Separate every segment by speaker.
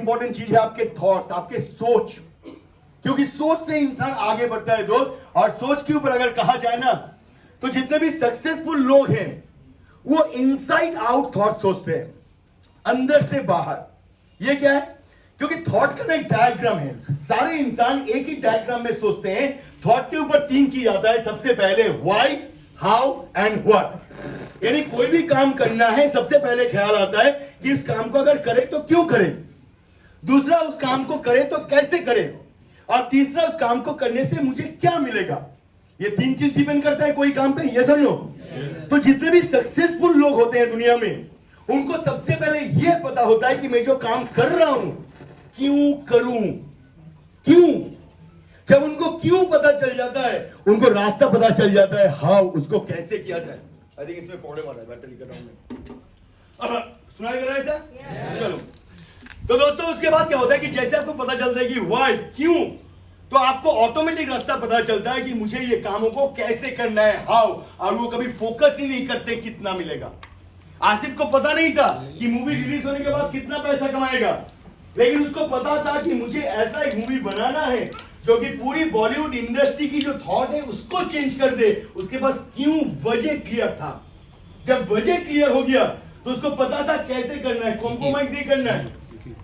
Speaker 1: Important चीज है आपके थॉट्स, आपके सोच, क्योंकि सोच से इंसान आगे बढ़ता है दोस्त। और सोच के ऊपर अगर कहा जाए ना, तो जितने भी सक्सेसफुल लोग हैं वो इनसाइड आउट थॉट सोचते हैं, अंदर से बाहर। ये क्या है? क्योंकि थॉट का ना एक डायग्राम है, सारे इंसान एक ही डायग्राम में सोचते हैं। थॉट के ऊपर 3 चीज आता है, सबसे पहले व्हाई, हाउ एंड व्हाट। यानी कोई भी काम करना है, सबसे पहले ख्याल आता है कि इस काम को अगर करें तो क्यों करें, दूसरा उस काम को करें तो कैसे करें, और तीसरा उस काम को करने से मुझे क्या मिलेगा। ये 3 चीज डिपेंड करता है कोई काम पे, ये समझ लो। तो जितने भी सक्सेसफुल लोग होते हैं दुनिया में, उनको सबसे पहले यह पता होता है कि मैं जो काम कर रहा हूं क्यों करूं। क्यों? जब उनको क्यों पता चल जाता है, उनको रास्ता पता चल जाता है हाउ, उसको कैसे किया जाए। आई थिंक इसमें पौड़े मारा है बैटरी का डाउन में, सुनाई दे रहा है सर? चलो, तो दोस्तों उसके बाद क्या होता है कि जैसे आपको पता चलता है कि व्हाई, क्यों, तो आपको ऑटोमेटिक रास्ता पता चलता है कि मुझे ये कामों को कैसे करना है, हाउ। और वो कभी फोकस ही नहीं करते कितना मिलेगा। आसिफ को पता नहीं था कि मूवी रिलीज होने के बाद कितना पैसा कमाएगा, लेकिन उसको पता था कि मुझे ऐसा एक मूवी बनाना है जो कि पूरी बॉलीवुड इंडस्ट्री की जो थॉट है उसको चेंज कर दे। उसके पास क्यों, वजह क्लियर था। जब वजह क्लियर हो गया तो उसको पता था कैसे करना है, कॉम्प्रोमाइज नहीं करना है।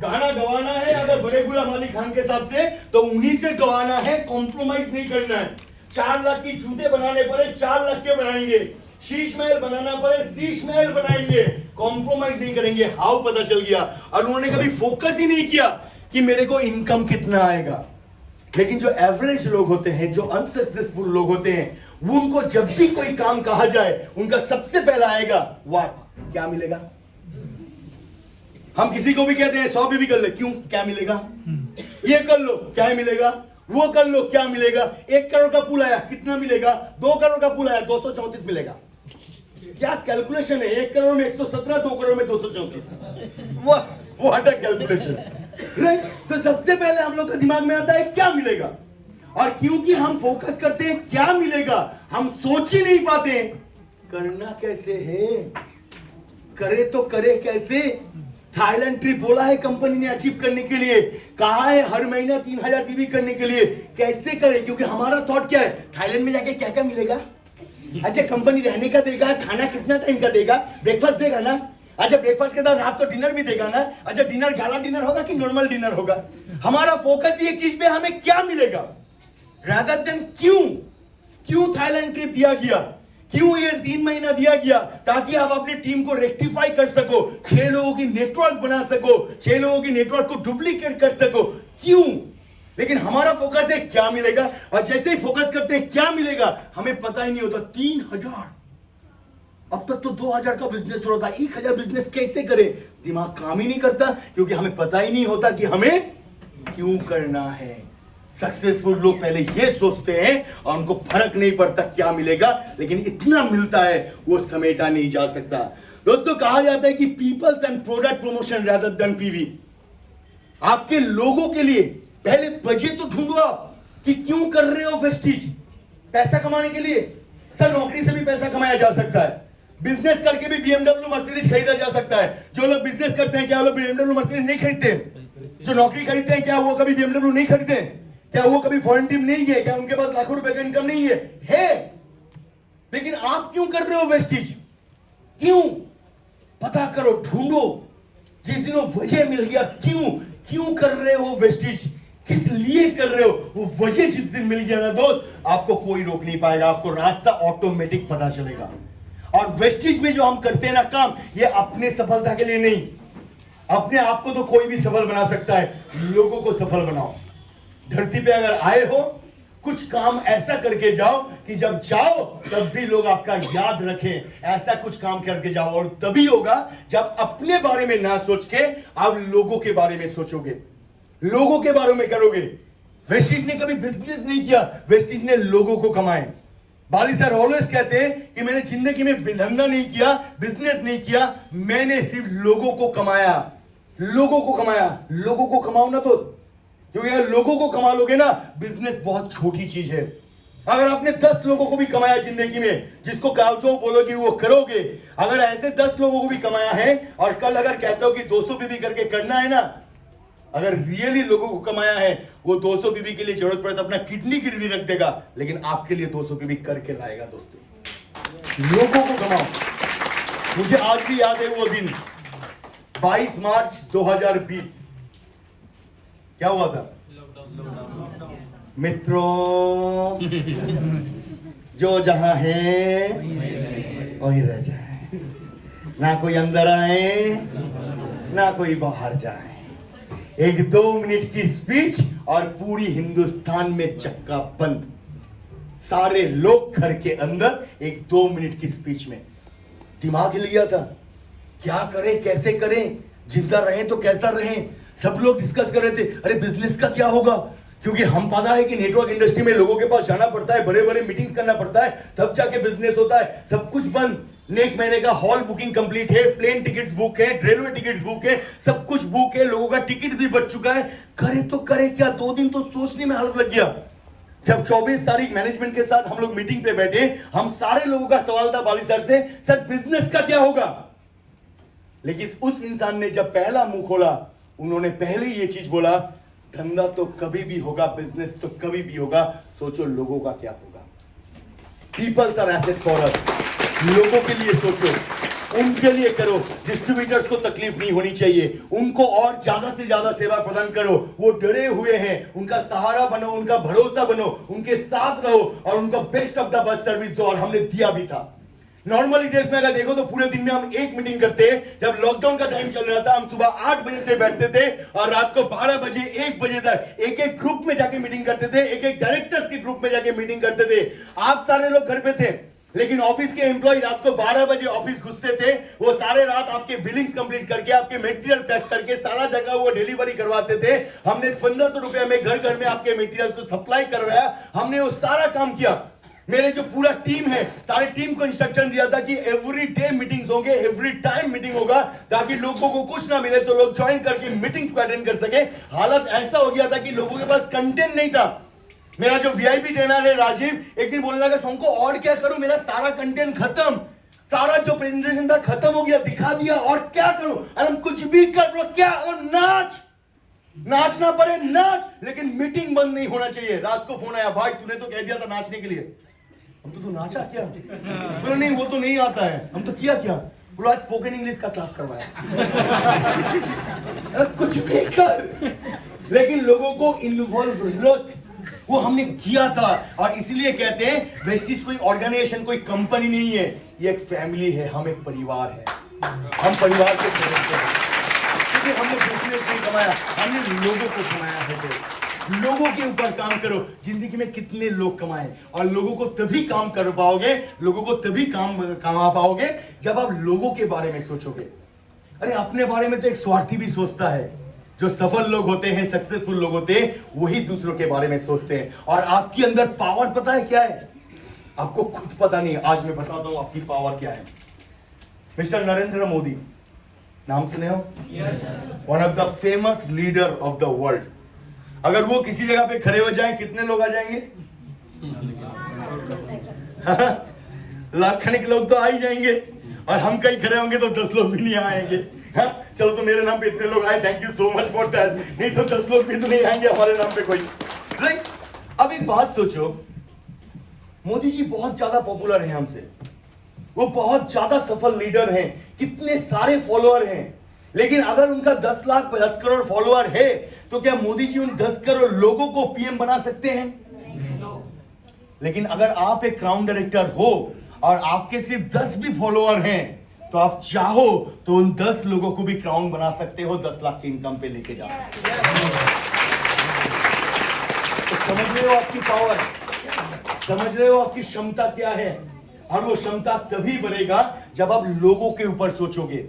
Speaker 1: गाना गवाना है अगर बड़े गुलाम अली खान के हिसाब से, तो उन्हीं से गवाना है, कॉम्प्रोमाइज नहीं करना है। 4 लाख की जूते बनाने पड़े 4 लाख के बनाएंगे, शीश महल बनाना पड़े शीश महल बनाएंगे, कॉम्प्रोमाइज नहीं करेंगे। हाउ पता चल गया, और उन्होंने कभी फोकस ही नहीं किया कि मेरे को इनकम कितना आएगा। लेकिन जो एवरेज लोग होते हैं, जो अनसक्सेसफुल लोग होते हैं, वो उनको जब भी कोई काम कहा जाए उनका सबसे पहला आएगा व्हाट, क्या मिलेगा। हम किसी को भी कहते हैं 100 भी कर ले, क्यों, क्या मिलेगा। ये कर लो, क्या मिलेगा। वो कर लो, क्या मिलेगा। 1 करोड़ का पुल आया, कितना मिलेगा। 2 करोड़ का पुल आया, 234 मिलेगा। क्या कैलकुलेशन है, 1 करोड़ में 117, 2 करोड़ में 234। वो हटा कैलकुलेशन, राइट। तो सबसे पहले हम लोग के दिमाग में आता है क्या मिलेगा, और क्योंकि हम फोकस करते हैं क्या मिलेगा, हम सोच ही नहीं पाते करना कैसे है, करे तो करे कैसे। थाईलैंड ट्रिप बोला है कंपनी ने अचीव करने के लिए, कहा है हर महीना 3000 बीबी करने के लिए, कैसे करे, क्योंकि हमारा थॉट क्या है, थाईलैंड में जाके क्या क्या मिलेगा। अच्छा, कंपनी रहने का देगा, खाना कितना टाइम का देगा, ब्रेकफास्ट देगा ना। अच्छा, ब्रेकफास्ट के साथ रात को डिनर भी देगा ना। अच्छा, डिनर गाला डिनर होगा कि नॉर्मल डिनर होगा। हमारा फोकस ही एक चीज पे, हमें क्या मिलेगा, रादर देन क्यों थाईलैंड ट्रिप दिया गया, क्यों ये 3 महीना दिया गया, ताकि आप अपनी टीम को रेक्टिफाई कर सको, 6 लोगों की नेटवर्क बना सको, 6 लोगों की नेटवर्क को डुप्लीकेट कर सको। क्यों? लेकिन हमारा फोकस है क्या मिलेगा, और जैसे ही फोकस करते हैं क्या मिलेगा, हमें पता ही नहीं होता। 3000, अब तक तो 2000 का बिजनेस हो रहा था, 1000 बिजनेस कैसे करें, दिमाग काम ही नहीं करता, क्योंकि हमें पता ही नहीं होता कि हमें क्यों करना है। सक्सेसफुल लोग पहले ये सोचते हैं और उनको फर्क नहीं पड़ता क्या मिलेगा, लेकिन इतना मिलता है वो समेटा नहीं जा सकता। दोस्तों, कहा जाता है कि peoples and product promotion rather than PV. आपके लोगों के लिए पहले बजट तो ढूंढो आप कि क्यों कर रहे हो वेस्टेज। पैसा कमाने के लिए, सर नौकरी से भी पैसा कमाया जा सकता है, बिजनेस करके भी BMW मर्सिडीज खरीदा जा सकता है। जो लोग बिजनेस करते हैं क्या वो लोग BMW मर्सिडीज नहीं खरीदते? जो नौकरी खरीदते हैं क्या वो कभी BMW नहीं खरीदते? क्या वो कभी फॉरेन टीम नहीं गए? क्या उनके पास लाखों रुपए का इनकम नहीं है? लेकिन आप क्यों कर रहे हो वेस्टेज? क्यों? पता करो, ढूंढो। जिस दिन वो वजह मिल गया, क्यों कर रहे हो वेस्टेज, किस लिए कर रहे हो, वो वजह जिस दिन मिल गया ना दोस्त, आपको कोई रोक नहीं पाएगा, आपको रास्ता ऑटोमेटिक पता चलेगा। और वेस्टेज में जो हम करते हैं ना काम, ये अपने सफलता के लिए नहीं, अपने आप को तो कोई भी सफल बना सकता है, लोगों को सफल बनाओ। धरती पे अगर आए हो, कुछ काम ऐसा करके जाओ कि जब जाओ तब भी लोग आपका याद रखें। ऐसा कुछ काम करके जाओ, और तभी होगा जब अपने बारे में ना सोच के आप लोगों के बारे में सोचोगे, लोगों के बारे में करोगे। वेस्टेज ने कभी बिजनेस नहीं किया, वेस्टेज ने लोगों को कमाए। बाली सर ऑलवेज कहते हैं कि मैंने जिंदगी में धंधा नहीं किया, बिजनेस नहीं किया, मैंने सिर्फ लोगों को कमाया। लोगों को कमाया, लोगों को कमाओ ना तो, क्योंकि अगर लोगों को कमा लोगे ना, बिजनेस बहुत छोटी चीज है। अगर आपने 10 लोगों को भी कमाया जिंदगी में, जिसको जो बोलोगे वो करोगे, अगर ऐसे 10 लोगों को भी कमाया है और कल अगर कहते हो कि 200 भी करके करना है ना, अगर रियली लोगों को कमाया है, वो 200 बीबी के लिए जरूरत पड़े तो अपना किडनी गिरवी रख देगा, लेकिन आपके लिए 200 बीबी करके लाएगा। दोस्तों, लोगों को कमाओ। मुझे आज भी याद है वो दिन, 22 मार्च 2020। क्या हुआ था मित्रों? जो जहां है वही रह जाए, ना कोई अंदर आए ना कोई बाहर जाए। एक 2 मिनट की स्पीच और पूरी हिंदुस्तान में चक्का बंद। सारे लोग घर के अंदर एक 2 मिनट की स्पीच में। दिमाग हिल गया था, क्या करें कैसे करें, जिंदा रहें तो कैसा रहें। सब लोग डिस्कस कर रहे थे, अरे बिजनेस का क्या होगा, क्योंकि हम पता है कि नेटवर्क इंडस्ट्री में लोगों के पास जाना पड़ता है, बड़े बड़े मीटिंग्स करना पड़ता है, तब जाके बिजनेस होता है। सब कुछ बंद। नेक्स्ट महीने का हॉल बुकिंग कंप्लीट है, प्लेन टिकट्स बुक है, रेलवे टिकट्स बुक है, सब कुछ बुक है, लोगों का टिकट भी बच चुका है। करे तो करे क्या? 2 दिन तो सोचने में हालत लग गया। जब 24 तारीख मैनेजमेंट के साथ हम लोग मीटिंग पे बैठे, हम सारे लोगों का सवाल था बाली सर से, सर बिजनेस का क्या होगा? लेकिन उस इंसान ने जब पहला मुंह खोला, उन्होंने पहले ये चीज बोला, धंधा तो कभी भी होगा, बिजनेस तो कभी भी होगा, सोचो लोगों का क्या होगा। Peoples are asset for us. लोगों के लिए सोचो, उनके लिए करो। डिस्ट्रीब्यूटर्स को तकलीफ नहीं होनी चाहिए, उनको और ज्यादा से ज्यादा सेवा प्रदान करो। वो डरे हुए हैं, उनका सहारा बनो, उनका भरोसा बनो, उनके साथ रहो और उनको best of the best service दो। और हमने दिया भी था। नॉर्मली डेज में अगर देखो तो पूरे दिन में हम एक मीटिंग करते हैं। जब लॉकडाउन का टाइम चल रहा था, हम सुबह 8 बजे से बैठते थे और रात को 12 बजे 1 बजे तक एक एक ग्रुप में जाके मीटिंग करते थे, एक एक डायरेक्टर्स के ग्रुप में जाके मीटिंग करते थे। आप सारे लोग घर पे थे, लेकिन ऑफिस के एम्प्लॉय रात को 12 बजे ऑफिस घुसते थे। वो सारे रात आपके बिलिंग्स कंप्लीट करके, आपके मटेरियल पैक करके, सारा जगह वो डिलीवरी करवाते थे। हमने 1500 रुपए में घर घर में आपके मटेरियल को सप्लाई करवाया। हमने वो सारा काम किया। मेरे जो पूरा टीम है, सारे टीम को इंस्ट्रक्शन दिया था कि एवरी डे मीटिंग्स होंगे, एवरी टाइम मीटिंग होगा, ताकि लोगों को कुछ ना मिले तो लोग ज्वाइन करके मीटिंग्स को अटेंड कर सके। हालत ऐसा हो गया था कि लोगों के पास कंटेंट नहीं था। मेरा जो वीआईपी ट्रेनर है राजीव, एक दिन बोलने लगा, हमको और क्या करूं, मेरा सारा कंटेंट खत्म, सारा जो प्रेजेंटेशन था खत्म हो गया, दिखा दिया, और क्या करूं? अरे कुछ भी कर लो, क्या नाच, नाचना पड़े नाच, लेकिन मीटिंग बंद नहीं होना चाहिए। रात को फोन आया, भाई तूने तो कह दिया था नाचने के लिए, हम तो नाचा क्या? बोला नहीं वो तो नहीं आता है। हम तो किया क्या? बोला स्पोकन इंग्लिश का क्लास करवाया। कुछ भी कर, लेकिन लोगों को इन्वॉल्व रख, वो हमने किया था। और इसलिए कहते हैं वेस्टिज कोई ऑर्गेनाइजेशन, कोई कंपनी नहीं है, ये एक फैमिली है, हम एक परिवार है, हम परिवार के सदस्य हैं। क्योंकि हमने बिजनेस नहीं कमाया, हमने लोगों को कमाया है। तो लोगों के ऊपर काम करो। जिंदगी में कितने लोग कमाए, और लोगों को तभी काम कर पाओगे, लोगों को तभी काम कमा पाओगे जब आप लोगों के बारे में सोचोगे। अरे अपने बारे में तो एक स्वार्थी भी सोचता है। जो सफल लोग होते हैं, सक्सेसफुल लोग होते हैं, वही दूसरों के बारे में सोचते हैं। और आपके अंदर पावर पता है क्या है? आपको खुद पता नहीं। आज मैं बताता हूं आपकी पावर क्या है। मिस्टर नरेंद्र मोदी, नाम सुने हो? One of the famous leader of the world. अगर वो किसी जगह पे खड़े हो जाएं, कितने लोग आ जाएंगे? लाखों लोग तो आ ही जाएंगे। और हम कहीं खड़े होंगे तो 10 लोग भी नहीं आएंगे। चलो तो मेरे नाम पे इतने लोग आए, thank you so much for that. नहीं तो 10 लोग भी तो नहीं आएंगे हमारे नाम पे कोई। राइट? अब एक बात सोचो, मोदी जी बहुत ज्यादा पॉपुलर हैं हमसे, वो बहुत ज्यादा सफल लीडर हैं, कितने सारे फॉलोअर हैं। लेकिन अगर उनका 10 लाख 50 करोड़ फॉलोअर है, तो क्या मोदी जी उन 10 करोड़ लोगों को पीएम बना सकते हैं? लेकिन अगर आप एक क्राउन डायरेक्टर हो और आपके सिर्फ 10 भी फॉलोअर हैं, तो आप चाहो तो उन 10 लोगों को भी क्राउन बना सकते हो, 10 लाख की इनकम पे लेके जा सकते हो। तो समझ रहे हो आपकी पावर, समझ रहे हो आपकी क्षमता क्या है? और वो क्षमता तभी बढ़ेगा जब आप लोगों के ऊपर सोचोगे।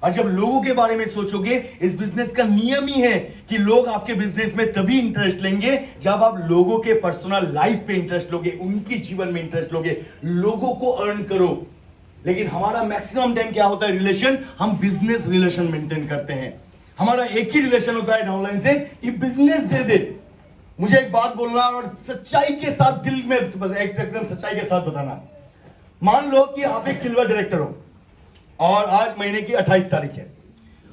Speaker 1: और जब लोगों के बारे में सोचोगे, इस बिजनेस का नियम ही है कि लोग आपके बिजनेस में तभी इंटरेस्ट लेंगे जब आप लोगों के पर्सनल लाइफ पे इंटरेस्ट लोगे, उनकी जीवन में इंटरेस्ट लोगे। लोगों को अर्न करो। लेकिन हमारा मैक्सिमम टाइम क्या होता है? रिलेशन, हम बिजनेस रिलेशन मेंटेन करते हैं। हमारा एक ही रिलेशन होता है डाउनलाइन से कि बिजनेस दे दे। मुझे एक बात बोलना और सच्चाई के साथ, दिल में एकदम सच्चाई के साथ बताना। मान लो कि आप एक सिल्वर डायरेक्टर हो और आज महीने की 28 तारीख है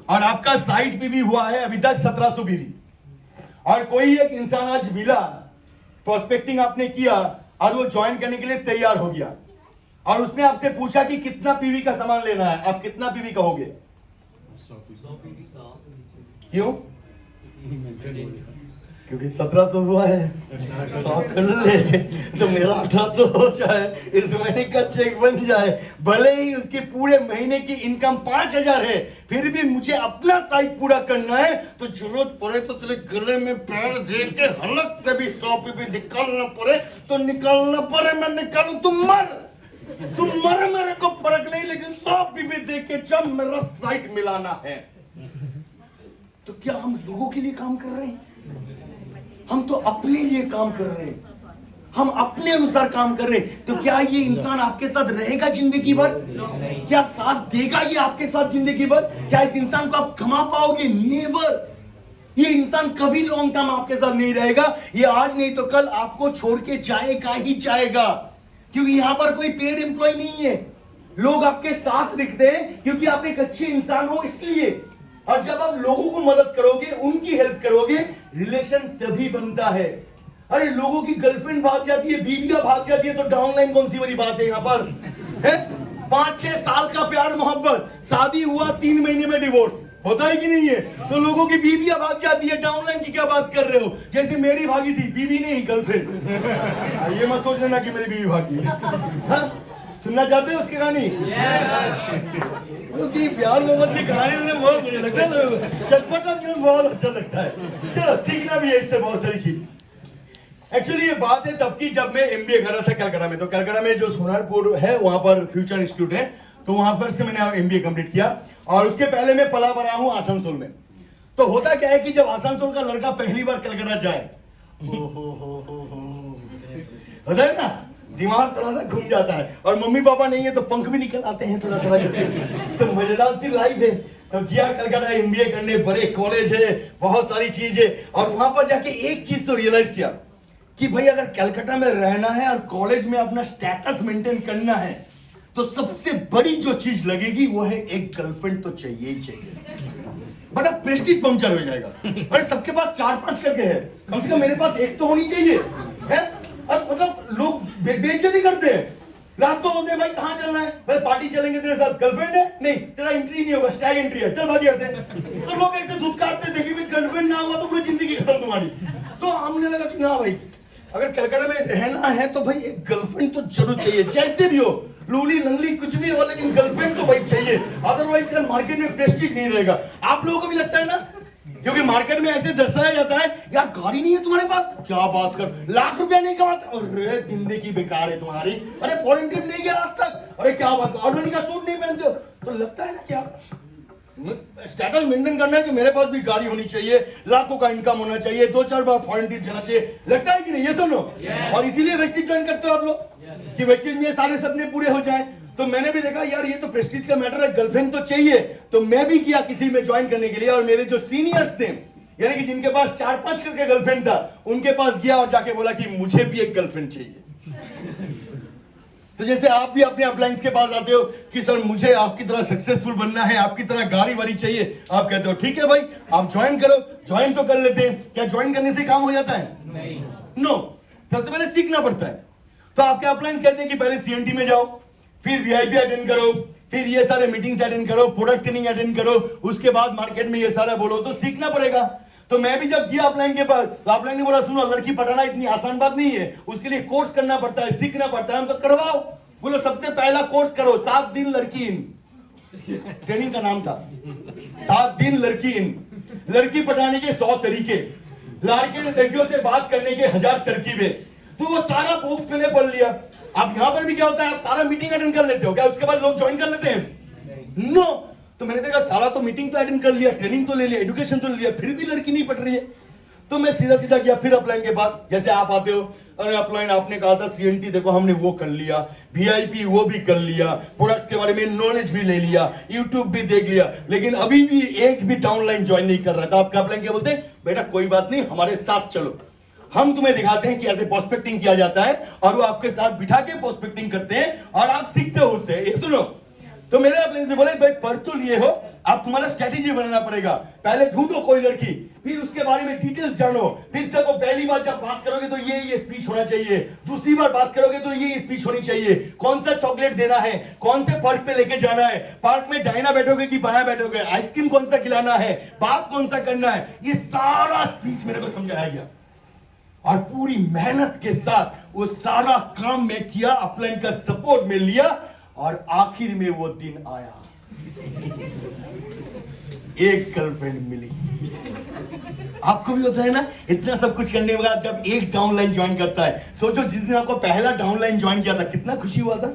Speaker 1: और आपका साइट पे भी हुआ है अभी तक 1700 पीवी। और कोई एक इंसान आज मिला, प्रोस्पेक्टिंग आपने किया और वो ज्वाइन करने के लिए तैयार हो गया और उसने आपसे पूछा कि कितना पीवी का सामान लेना है, आप कितना पीवी कहोगे? क्यों? क्योंकि 1700 हुआ है, 100 कर ले तो मेरा 1800 हो जाए, इस महीने का चेक बन जाए। भले ही उसके पूरे महीने की इनकम 5000 है, फिर भी मुझे अपना साइट पूरा करना है, तो जरूरत पड़े तो तेरे गले में पैर दे के हलक से भी 100 पीवी निकालना पड़े तो निकालना पड़े, मैं निकालूं, तुम मर मेरे को फर्क नहीं, लेकिन 100 पीवी दे के जब मेरा साइट मिलाना है। तो क्या हम लोगों के लिए काम कर रहे हैं? हम तो अपने लिए काम कर रहे हैं, हम अपने अनुसार काम कर रहे हैं। तो क्या ये इंसान आपके साथ रहेगा जिंदगी भर? क्या साथ देगा ये आपके साथ जिंदगी भर? क्या इस इंसान को आप कमा पाओगे? नेवर। ये इंसान कभी लॉन्ग टर्म आपके साथ नहीं रहेगा। ये आज नहीं तो कल आपको छोड़ के जाएगा ही जाएगा, क्योंकि यहां पर कोई पेड एम्प्लॉय नहीं है। लोग आपके साथ दिखते हैं क्योंकि आप एक अच्छे इंसान हो इसलिए। और जब आप लोगों को मदद करोगे, उनकी हेल्प करोगे, रिलेशन तभी बनता है। अरे लोगों की गर्लफ्रेंड भाग जाती है, बीवियां भाग जाती है, तो डाउनलाइन कौन सी बड़ी बात है? यहाँ पर है 5-6 साल का प्यार मोहब्बत, शादी हुआ 3 महीने में डिवोर्स होता है कि नहीं है? तो लोगों की बीवियां भाग जाती है, डाउनलाइन की क्या बात कर रहे हो? जैसे मेरी भागी थी, बीवी नहीं गर्लफ्रेंड। ये मत सोच लेना कि मेरी बीवी भागी है। सुनना चाहते हो उसकी कहानी? क्योंकि प्यार मोहब्बत की कहानी में बहुत मुझे लगता है चटपटा न्यूज़ बहुत अच्छा लगता है। चलो सीखना भी है इससे बहुत सारी चीज। एक्चुअली ये बात है तब की जब मैं एमबीए कर रहा था कलकत्ता में। तो कलकत्ता में जो सोनारपुर है वहां पर फ्यूचर इंस्टीट्यूट है, तो वहां पर से मैंने एमबीए कंप्लीट किया। और उसके पहले मैं पला बड़ा हूं आसनसोल में। तो होता क्या है कि जब आसनसोल का लड़का पहली बार कलकत्ता जाए, होता है ना, दिमाग थोड़ा सा घूम जाता है। और मम्मी पापा नहीं है तो पंख भी निकल आते हैं थोड़ा थोड़ा करके। तो मजेदार सी लाइफ है। तो गया कलकत्ता एमबीए करने, बड़े कॉलेज है, बहुत सारी चीज है। और वहां पर जाके एक चीज तो रियलाइज किया कि भाई अगर कलकत्ता में रहना है और कॉलेज में अपना स्टेटस मेंटेन करना है, तो सबसे बड़ी जो चीज लगेगी वो है एक गर्लफ्रेंड तो चाहिए ही चाहिए। बड़ा प्रेस्टीज पंक्चर हो जाएगा। अरे सबके पास 4-5 करके है, कम से कम मेरे पास एक तो होनी चाहिए है। और मतलब लोग बेइज्जती करते हैं। रात को बोलते हैं भाई कहाँ चलना है? भाई पार्टी चलेंगे, तेरे साथ गर्लफ्रेंड है? नहीं, तेरा एंट्री नहीं होगा, स्टैग एंट्री है, चल भाग यहाँ से। तो लोग ऐसे धुतकारते देखिए भाई गर्लफ्रेंड ना हुआ तो पूरी जिंदगी खत्म तुम्हारी। तो हमने लगा कि ना भाई अगर कलकत्ता में रहना है तो भाई एक गर्लफ्रेंड तो जरूर चाहिए, जैसे भी हो, लूली लंगली कुछ भी हो, लेकिन गर्लफ्रेंड तो भाई चाहिए। अदरवाइज यार मार्केट में प्रेस्टीज नहीं रहेगा। आप लोगों को भी लगता है ना? क्योंकि मार्केट में ऐसे दर्शाया जाता है, यार गाड़ी नहीं है तुम्हारे पास, क्या बात कर, लाख रुपया नहीं कमाते, अरे जिंदगी बेकार है तुम्हारी, अरे फॉरेन ट्रिप नहीं गया आज तक, अरे क्या बात, ऑर्गेनिक का सूट नहीं पहनते हो। तो लगता है ना कि यार स्टेटस मेंटेन करना है कि मेरे पास भी गाड़ी होनी चाहिए, लाखों का इनकम होना चाहिए, 2-4 बार फॉरेन ट्रिप जाना चाहिए। लगता है कि नहीं? ये सुनो। और इसीलिए वेस्टेज ज्वाइन करते हो आप लोग कि वेस्टेज में सारे सपने पूरे हो जाए। तो मैंने भी देखा यार ये तो प्रेस्टीज का मैटर है, गर्लफ्रेंड तो चाहिए। तो मैं भी किया किसी में ज्वाइन करने के लिए, और मेरे जो सीनियर्स थे, यानी कि जिनके पास 4-5 करके गर्लफ्रेंड था, उनके पास गया और जाके बोला कि मुझे भी एक गर्लफ्रेंड चाहिए। तो जैसे आप भी अपने अपलायंस के पास आते हो कि सर मुझे आपकी तरह सक्सेसफुल बनना है, आपकी तरह गाड़ी वाड़ी चाहिए, आप कहते हो ठीक है भाई आप ज्वाइन करो। ज्वाइन तो कर लेते हैं, क्या ज्वाइन करने से काम हो जाता है? नहीं, नो। सबसे पहले सीखना पड़ता है। तो आपके अपलायंस कहते हैं कि पहले सीएनटी में जाओ, फिर वीआईपी अटेंड करो, फिर ये सारे मीटिंग्स अटेंड करो, प्रोडक्ट ट्रेनिंग अटेंड करो, उसके बाद मार्केट में ये सारा बोलो। तो सीखना पड़ेगा। तो मैं भी जब गया अपलाइन के पास, तो अपलाइन ने बोला सुनो लड़की पटाना इतनी आसान बात नहीं है, उसके लिए कोर्स करना पड़ता है, सीखना पड़ता है। हम तो करवाओ। बोलो सबसे पहला कोर्स करो, 7 दिन लड़की इन, ट्रेनिंग का नाम था 7 दिन लड़की इन। लड़की पटाने के 100 तरीके, लड़कियों से बात करने के 1000 तरकीबें। तो वो सारा बुक मैंने पढ़ लिया। अब यहां पर भी क्या होता है, आप सारा मीटिंग अटेंड कर लेते हो क्या? उसके बाद लोग ज्वाइन कर लेते हैं? नो। तो मैंने देखा सारा तो मीटिंग तो अटेंड कर लिया, ट्रेनिंग तो ले लिया, एजुकेशन तो ले लिया, फिर भी लड़की नहीं पट रही है। तो मैं सीधा सीधा गया फिर अपलाइन के पास। जैसे आप आते हो, अरे अपलाइन आपने कहा था सीएनटी देखो हमने वो कर लिया, वीआईपी वो भी कर लिया, प्रोडक्ट्स के बारे में नॉलेज भी ले लिया, यूट्यूब भी देख लिया, लेकिन अभी भी एक भी डाउनलाइन ज्वाइन नहीं कर रहा था। आपका अपलाइन क्या बोलते हैं? बेटा कोई बात नहीं, हमारे साथ चलो, हम तुम्हें दिखाते हैं कि ऐसे प्रोस्पेक्टिंग किया जाता है। और वो आपके साथ बिठा के प्रोस्पेक्टिंग करते हैं और आप सीखते हो उससे। ये सुनो, तो मेरे अपने से बोले भाई पढ़ तो लिए हो, अब तुम्हारा स्ट्रेटेजी बनाना पड़ेगा। पहले ढूंढो कोई लड़की, फिर उसके बारे में डिटेल्स जानो, फिर देखो पहली बार जब बात करोगे तो ये स्पीच होना चाहिए, दूसरी बार बात करोगे तो ये स्पीच होनी चाहिए, कौन सा चॉकलेट देना है, कौन से पार्क पे लेके जाना है, पार्क में दाहिना बैठोगे कि बायां बैठोगे, आइसक्रीम कौन सा खिलाना है, बात कौन सा करना है, ये सारा स्पीच मेरे को समझाया गया। और पूरी मेहनत के साथ वो सारा काम मैं किया, अपलाइन का सपोर्ट में लिया, और आखिर में वो दिन आया, एक गर्लफ्रेंड मिली। आपको भी होता है ना, इतना सब कुछ करने के बाद जब एक डाउनलाइन ज्वाइन करता है, सोचो जिस दिन आपको पहला डाउनलाइन ज्वाइन किया था कितना खुशी हुआ था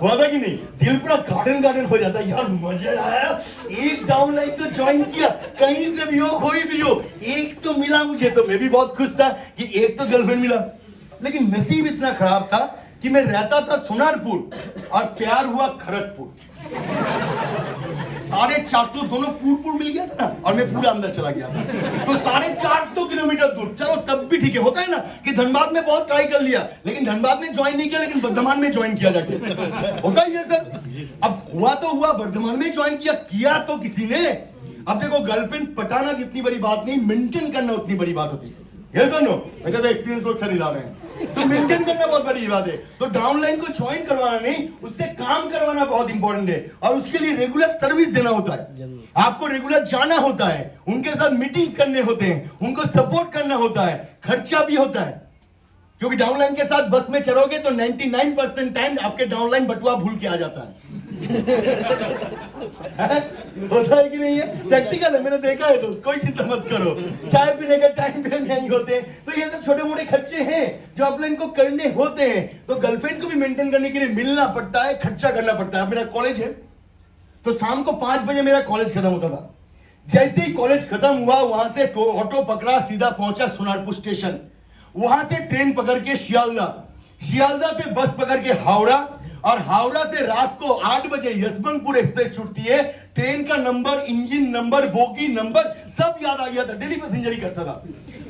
Speaker 1: कि नहीं? दिल पूरा गार्डन गार्डन हो जाता है, यार मजा आया, एक डाउनलाइन तो ज्वाइन किया, कहीं से भी हो कोई भी हो, एक तो मिला मुझे, तो मैं भी बहुत खुश था कि एक तो गर्लफ्रेंड मिला। लेकिन नसीब इतना खराब था कि मैं रहता था सोनारपुर और प्यार हुआ खड़गपुर। 450 दोनों पूर मिल गया था ना, और मैं पूरा अंदर चला गया था, तो 450 किलोमीटर दूर। चलो तब भी ठीक है, होता है ना कि धनबाद में बहुत ट्राई कर लिया, लेकिन धनबाद में ज्वाइन नहीं किया, लेकिन वर्धमान में ज्वाइन किया जाके, होता ही है सर। अब हुआ तो हुआ, वर्धमान में ज्वाइन किया तो किसी ने। अब देखो, गर्लफ्रेंड पटाना जितनी बड़ी बात नहीं, मेंटेन करना उतनी बड़ी बात होती है। ये सुनो, तो एक्सपीरियंस लोग सर हिला रहे हैं, तो मेंटेन करना बहुत बड़ी बात है। तो डाउनलाइन को ज्वाइन करवाना नहीं, उससे काम करवाना बहुत इंपॉर्टेंट है, और उसके लिए रेगुलर सर्विस देना होता है। आपको रेगुलर जाना होता है, उनके साथ मीटिंग करने होते हैं, उनको सपोर्ट करना होता है, खर्चा भी होता है, क्योंकि डाउनलाइन के साथ बस में चलोगे तो 99% टाइम आपके डाउनलाइन बटुआ भूल के आ जाता है। होता है कि नहीं है? प्रैक्टिकल है, मैंने देखा है, दोस्त कोई चिंता मत करो, चाय पीने का टाइम पे नहीं होते, तो ये तो छोटे मोटे खर्चे हैं जो अपने को करने होते हैं। तो गर्लफ्रेंड को भी मेंटेन करने के लिए मिलना पड़ता है, खर्चा करना पड़ता है। अब मेरा कॉलेज है, तो शाम को 5 बजे मेरा कॉलेज खत्म होता था। जैसे ही कॉलेज खत्म हुआ, वहां से ऑटो पकड़ा, सीधा पहुंचा सोनारपुर स्टेशन, वहां से ट्रेन पकड़ के शियालदा से बस पकड़ के हावड़ा, और हावड़ा से रात को 8 बजे यशवंतपुर एक्सप्रेस छूटती है। ट्रेन का number, engine number, bogie number सब याद आ गया था, डेली पैसेंजर ही करता था।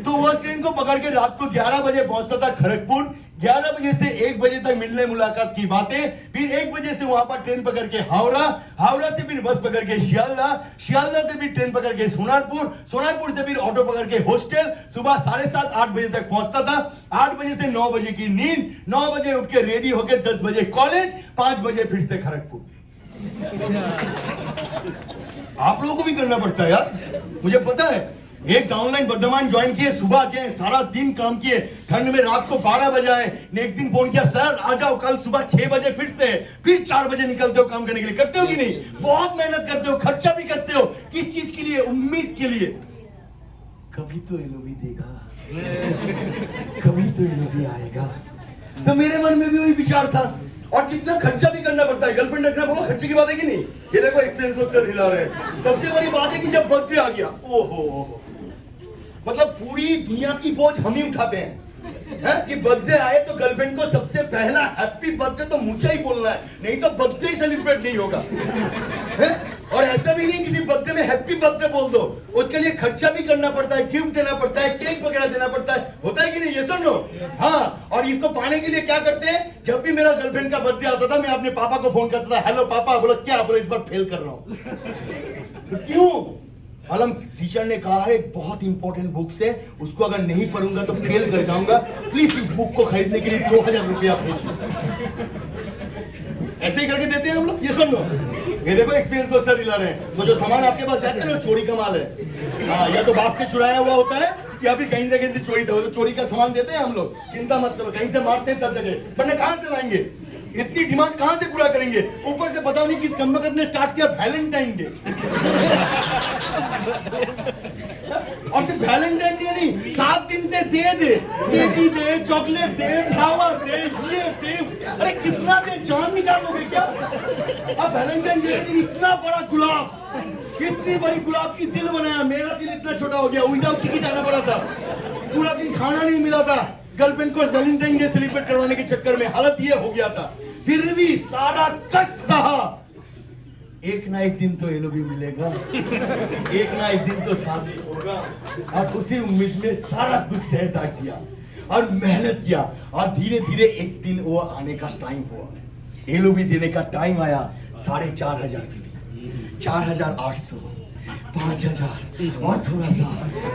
Speaker 1: तो वह ट्रेन को पकड़ के रात को 11 बजे पहुंचता था खड़गपुर। 11 बजे से 1 बजे तक मिलने मुलाकात की बातें, फिर 1 बजे से वहां पर ट्रेन पकड़ के हावड़ा से फिर बस पकड़ के शियालदा से फिर ट्रेन पकड़ के सोनारपुर से फिर ऑटो पकड़ के हॉस्टल। सुबह 7:30 8 बजे तक पहुंचता था। 8 बजे से 9 बजे की नींद, 9 बजे उठ के रेडी होकर 10 बजे कॉलेज, 5 बजे फिर से खड़गपुर। आप लोगों को भी करना पड़ता है यार, मुझे पता है। एक डाउनलाइन वर्धमान ज्वाइन किए, सुबह गए, सारा दिन काम किए, ठंड में रात को 12 बजे आए। नेक्स्ट दिन फोन किया, सर आ जाओ कल सुबह 6 बजे फिर 4 बजे निकलते हो काम करने के लिए। करते हो कि नहीं? बहुत मेहनत करते हो, खर्चा भी करते हो। किस चीज के लिए? उम्मीद के लिए। कभी तो एलओवी देगा, कभी तो एलओवी आएगा। तो मेरे मन में भी वही विचार था, और कितना खर्चा भी करना पड़ता है। गर्लफ्रेंड रखना बोलो, खर्चे की बात है कि नहीं? ये देखो एक्सपीरियंस लोग सर हिला रहे हैं। सबसे बड़ी बात है कि जब बर्थडे आ गया, ओहो, मतलब पूरी दुनिया की बोझ हम ही उठाते हैं, कि बर्थडे आए तो गर्लफ्रेंड को सबसे पहला हैप्पी बर्थडे तो मुझे ही बोलना है, नहीं तो बर्थडे ही सेलिब्रेट नहीं होगा, है? और ऐसा भी नहीं किसी बर्थडे में हैप्पी बर्थडे बोल दो, उसके लिए खर्चा भी करना पड़ता है, गिफ्ट देना पड़ता है, केक वगैरह देना पड़ता है, होता है कि नहीं? ये सुनो, हाँ। और इसको पाने के लिए क्या करते हैं, जब भी मेरा गर्लफ्रेंड का बर्थडे आता था, मैं अपने पापा को फोन करता था, हेलो पापा। बोला क्या? बोला इस बार फेल कर रहा हूं। क्यों? अलम टीचर ने कहा है एक बहुत इंपॉर्टेंट बुक से, उसको अगर नहीं पढ़ूंगा तो फेल कर जाऊंगा, प्लीज इस बुक को खरीदने के लिए 2000 रुपया भेजिए। ऐसे ही करके देते हैं हम लोग। ये सुन लो, ये देखो एक्सपीरियंस तो सर हिला रहे हैं। तो जो सामान आपके पास रहता है ना, चोरी का माल है, हाँ, या तो बाप से चुराया हुआ होता है, या फिर कहीं जगह से चोरी था, तो चोरी का सामान देते हैं हम लोग। चिंता मत करो, कहीं से मारते हैं तब जगह, वरना कहां से लाएंगे? इतनी डिमांड कहां से पूरा करेंगे? ऊपर से पता नहीं किस कम्बकत ने स्टार्ट किया वैलेंटाइन डे। और सिर्फ वैलेंटाइन डे नहीं, 7 दिन से दे केकी दे, चॉकलेट दे, फ्लावर दे, ये दे, अरे कितना दे, जान निकालोगे क्या? अब वैलेंटाइन डे के दिन इतना बड़ा गुलाब, इतनी बड़ी गुलाब की दिल बनाया, मेरा दिल इतना छोटा हो गया, विदाउट टिकट आना पड़ा था, पूरा दिन खाना नहीं मिला था। गर्लफ्रेंड को वैलेंटाइन डे सेलिब्रेट करवाने के चक्कर में हालत ये हो गया था। फिर भी सारा कष्ट सहा, एक ना एक दिन तो एलओवी मिलेगा, एक ना एक दिन तो शादी होगा, और उसी उम्मीद में सारा कुछ सहता किया और मेहनत किया, और धीरे धीरे एक दिन वो आने का टाइम हुआ। एलओबी देने का टाइम आया 4,500 के लिए, 4,800, 5,000 और थोड़ा सा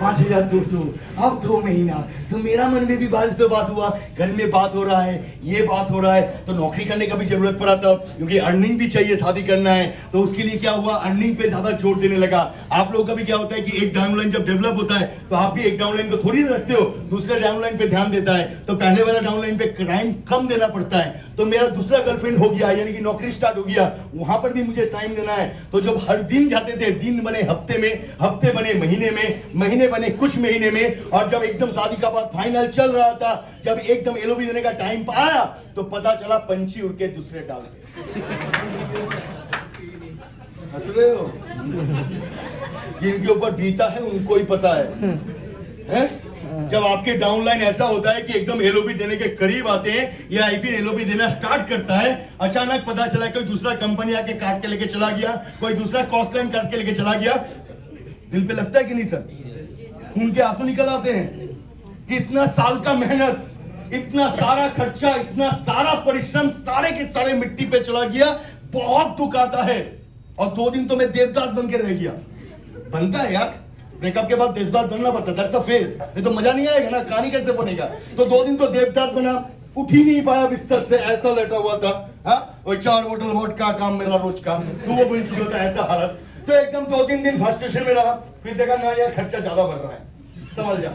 Speaker 1: 5,200, अब 2 महीना। तो मेरा मन में भी बारिश से बात हुआ, घर में बात हो रहा है, ये बात हो रहा है, तो नौकरी करने का भी जरूरत पड़ा था, क्योंकि अर्निंग भी चाहिए, शादी करना है। तो उसके लिए क्या हुआ, अर्निंग पे ज्यादा जोर देने लगा। आप लोगों का भी क्या होता है कि एक डाउनलाइन जब डेवलप होता है तो आप भी एक डाउनलाइन को थोड़ी रखते हो, दूसरे डाउनलाइन पे ध्यान देता है। तो पहले वाला डाउनलाइन पे टाइम कम देना पड़ता है। तो मेरा दूसरा गर्लफ्रेंड हो गया, यानी कि नौकरी स्टार्ट हो गया, वहां पर भी मुझे टाइम देना है। तो जब हर दिन जाते थे, दिन बने हफ्ते में, हफ्ते बने महीने में, महीने बने कुछ महीने में, और जब एकदम शादी का बाद फाइनल चल रहा था, जब एकदम एलओबी देने का टाइम आया तो पता चला पंछी उड़ के दूसरे डाल पे। हंस रहे हो? जिनके ऊपर बीता है उनको ही पता है? जब आपके डाउनलाइन ऐसा होता है कि एकदम एलओबी देने के करीब आते हैं या फिर एलओबी देना स्टार्ट करता है, अचानक पता चला कोई दूसरा कंपनी आके काट के लेके चला गया, कोई दूसरा कॉस्ट लाइन काट के लेके चला गया, दिल पे लगता है कि नहीं सर? खून के आंसू निकल आते हैं कि इतना साल का मेहनत, इतना सारा खर्चा, इतना सारा परिश्रम सारे के सारे मिट्टी पे चला गया। बहुत दुख आता है। और 2 दिन तो मैं देवदास बन के रह गया। बनता है यार, ब्रेकअप के बाद देवदास बनना पड़ता है, दैट्स अ फेज। नहीं तो मजा नहीं आएगा ना, कहानी कैसे बनेगा? तो 2 दिन तो देवदास बना, उठ ही नहीं पाया बिस्तर से, ऐसा लेटा हुआ था। हाँ, वो 4 बोतल वोडका का काम मेरा रोज का, तो वो बन चुका था, ऐसा हालत। तो एकदम 2-3 दिन फ्रस्ट्रेशन में रहा, फिर देखा ना यार खर्चा ज्यादा बढ़ रहा है, समझ जा।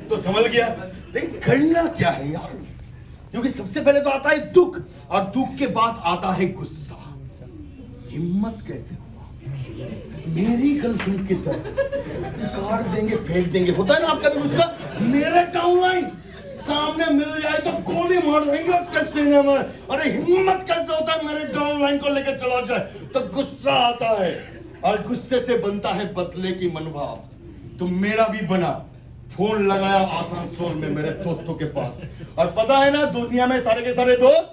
Speaker 1: तो समझ गया, लेकिन करना क्या है यार? क्योंकि सबसे पहले तो आता है दुख, और दुख के बाद आता है गुस्सा। हिम्मत कैसे हुआ मेरी गर्लफ्रेंड की तरफ काट देंगे, फेंक देंगे? होता है ना आपका भी गुस्सा? मेरे डाउनलाइन सामने मिल जाए तो गोली मार देंगे उसके सीने में। अरे हिम्मत कैसे होता है मेरे डाउनलाइन को लेकर चला जाए? तो गुस्सा आता है, और गुस्से से बनता है बदले की मनोभाव। तो मेरा भी बना, फोन लगाया आसनसोल में मेरे दोस्तों के पास, और पता है ना दुनिया में सारे के सारे दोस्त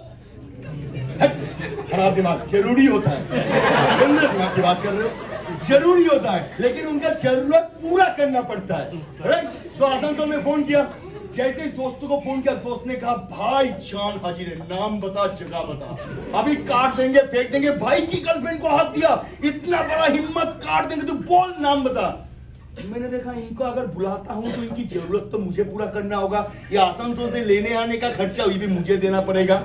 Speaker 1: खराब दिमाग जरूरी होता है। गंदे दिमाग की बात कर रहे हो, जरूरी होता है, लेकिन उनका जरूरत पूरा करना पड़ता है। तो आसनसोल में फोन किया, जैसे ही दोस्तों को फोन किया, दोस्त ने कहा भाई जान हाजिर है, नाम बता, जगह बता, अभी काट देंगे, फेंक देंगे। भाई की गर्लफ्रेंड को हाथ दिया, इतना बड़ा हिम्मत, काट देंगे, तू बोल नाम बता। मैंने देखा इनको अगर बुलाता हूं तो इनकी जरूरत तो मुझे पूरा करना होगा, ये आसनसोल से लेने आने का खर्चा भी मुझे देना पड़ेगा,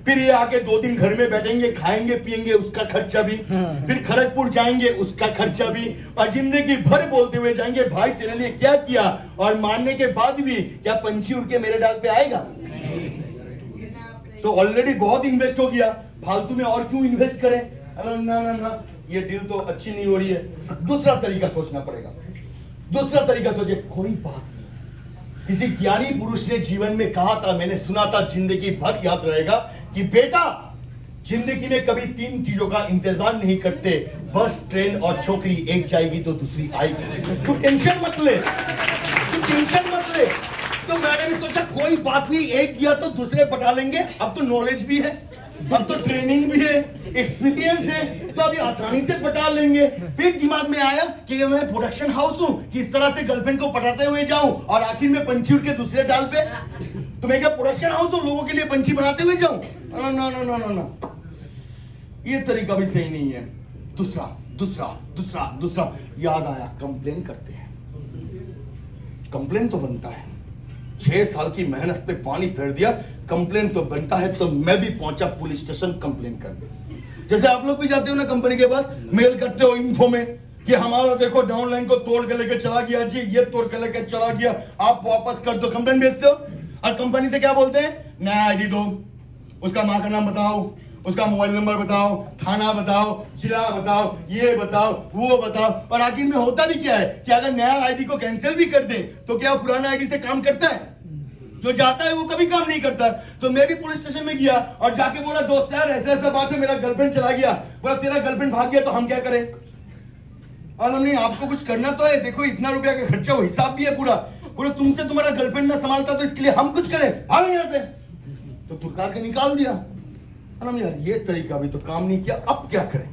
Speaker 1: फिर ये आके 2 दिन घर में बैठेंगे, खाएंगे पिएंगे, उसका खर्चा भी, फिर खड़गपुर जाएंगे, उसका खर्चा भी, और जिंदगी भर बोलते हुए जाएंगे भाई तेरे लिए क्या किया, और मानने के बाद भी क्या पंछी उड़ के मेरे डाल पे आएगा? तो ऑलरेडी बहुत इन्वेस्ट हो गया, फालतू में और क्यों इन्वेस्ट करें? ना ना ना, ये डील तो अच्छी नहीं हो रही है, दूसरा तरीका सोचना पड़ेगा। दूसरा तरीका सोचे, कोई बात नहीं। किसी ज्ञानी पुरुष ने जीवन में कहा था, मैंने सुना था, जिंदगी भर याद रहेगा, कि बेटा जिंदगी में कभी 3 चीजों का इंतजार नहीं करते, बस ट्रेन और छोकरी, एक जाएगी तो दूसरी आएगी। तू टेंशन मत ले, तू टेंशन मत ले। तो मैंने भी सोचा कोई बात नहीं, एक दिया तो दूसरे पटा लेंगे, अब तो नॉलेज भी है, अब तो ट्रेनिंग भी है, एक्सपीरियंस है, तो अभी आसानी से पटा लेंगे। फिर दिमाग में आया कि मैं प्रोडक्शन हाउस हूं, किस तरह से गर्लफ्रेंड को पटाते हुए जाऊं और आखिर में पंछी उड़ के दूसरे डाल पे। तो मैं क्या प्रोडक्शन हाउस हूं, लोगों के लिए पंछी बनाते हुए जाऊं? ना ना ना ना ना, ये तरीका भी सही नहीं है। दूसरा दूसरा दूसरा दूसरा याद आया, कंप्लेन करते हैं। कंप्लेन तो बनता है, 6 साल की मेहनत पे पानी फेर दिया, कंप्लेन तो बनता है। तो मैं भी पहुंचा पुलिस स्टेशन कंप्लेन करने। जैसे आप लोग भी जाते हो ना कंपनी के पास, मेल करते हो इन्फो में कि हमारा देखो डाउनलाइन को तोड़ के लेके चला गया जी, ये तोड़ के लेके चला गया, आप वापस कर दो, कंप्लेन भेजते हो। और कंपनी से क्या बोलते हैं? नया आईडी दो, उसका माँ का नाम बताओ, उसका मोबाइल नंबर बताओ, थाना बताओ, जिला बताओ, ये बताओ, वो बताओ। और आखिर में होता भी क्या है कि अगर नया आईडी को कैंसिल भी कर दे तो क्या पुराना आईडी से काम करता है? जो जाता है वो कभी काम नहीं करता। तो मैं भी पुलिस स्टेशन में गया और जाके बोला, दोस्त यार ऐसा ऐसा बात है, मेरा गर्लफ्रेंड चला गया। बोला तेरा गर्लफ्रेंड भाग गया तो हम क्या करें? और नहीं, आपको कुछ करना तो है, देखो इतना रुपया का खर्चा हो, हिसाब भी है पूरा। बोले तुमसे तुम्हारा गर्लफ्रेंड ना संभालता तो इसके लिए हम कुछ करें, भाग यहाँ से। तो तुरकार के निकाल दिया। यार ये तरीका भी तो काम नहीं किया, अब क्या करें?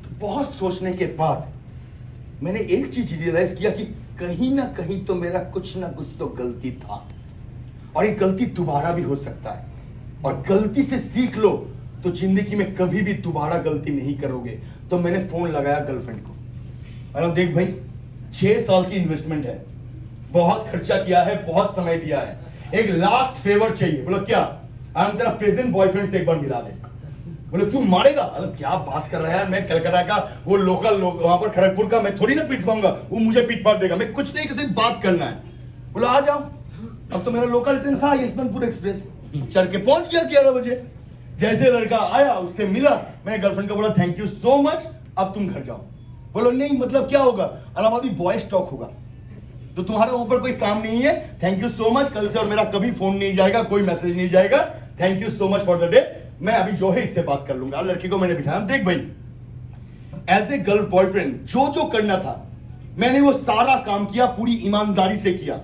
Speaker 1: तो बहुत सोचने के बाद मैंने एक चीज रियलाइज किया कि कहीं ना कहीं तो मेरा कुछ ना कुछ तो गलती था, और ये गलती दोबारा भी हो सकता है। और गलती से सीख लो तो जिंदगी में कभी भी दोबारा गलती नहीं करोगे। तो मैंने फोन लगाया गर्लफ्रेंड को, अरे देख भाई 6 साल की इन्वेस्टमेंट है, बहुत खर्चा किया है, बहुत समय दिया है, एक लास्ट फेवर चाहिए। बोलो क्या? हम तेरा प्रेजेंट बॉयफ्रेंड से एक बार मिला दे। बोले क्यों मारेगा? अरे क्या बात कर रहा है, मैं कलकत्ता का वो लोकल लोग वहां पर खड़गपुर का, मैं थोड़ी ना पीट पाऊंगा, वो मुझे पीट पाट देगा। मैं कुछ नहीं, सिर्फ बात करना है। बोला आ जाओ। अब तो मेरा लोकल ट्रेन था यशवंतपुर एक्सप्रेस, चढ़ के पहुंच गया 11 बजे। जैसे लड़का आया उससे मिला, मैं गर्लफ्रेंड को बोला थैंक यू सो मच, अब तुम घर जाओ। बोलो नहीं मतलब क्या होगा? अलाहाबादी बॉय स्टॉक होगा, तो तुम्हारा वहां पर कोई काम नहीं है, थैंक यू सो मच, कल से और मेरा कभी फोन नहीं जाएगा, कोई मैसेज नहीं जाएगा, thank you so much for the day, मैं अभी जो है इससे बात कर लूंगा। लड़की को मैंने बिठाया, देख भाई एज ए गर्ल बॉयफ्रेंड जो जो करना था मैंने वो सारा काम किया, पूरी ईमानदारी से किया।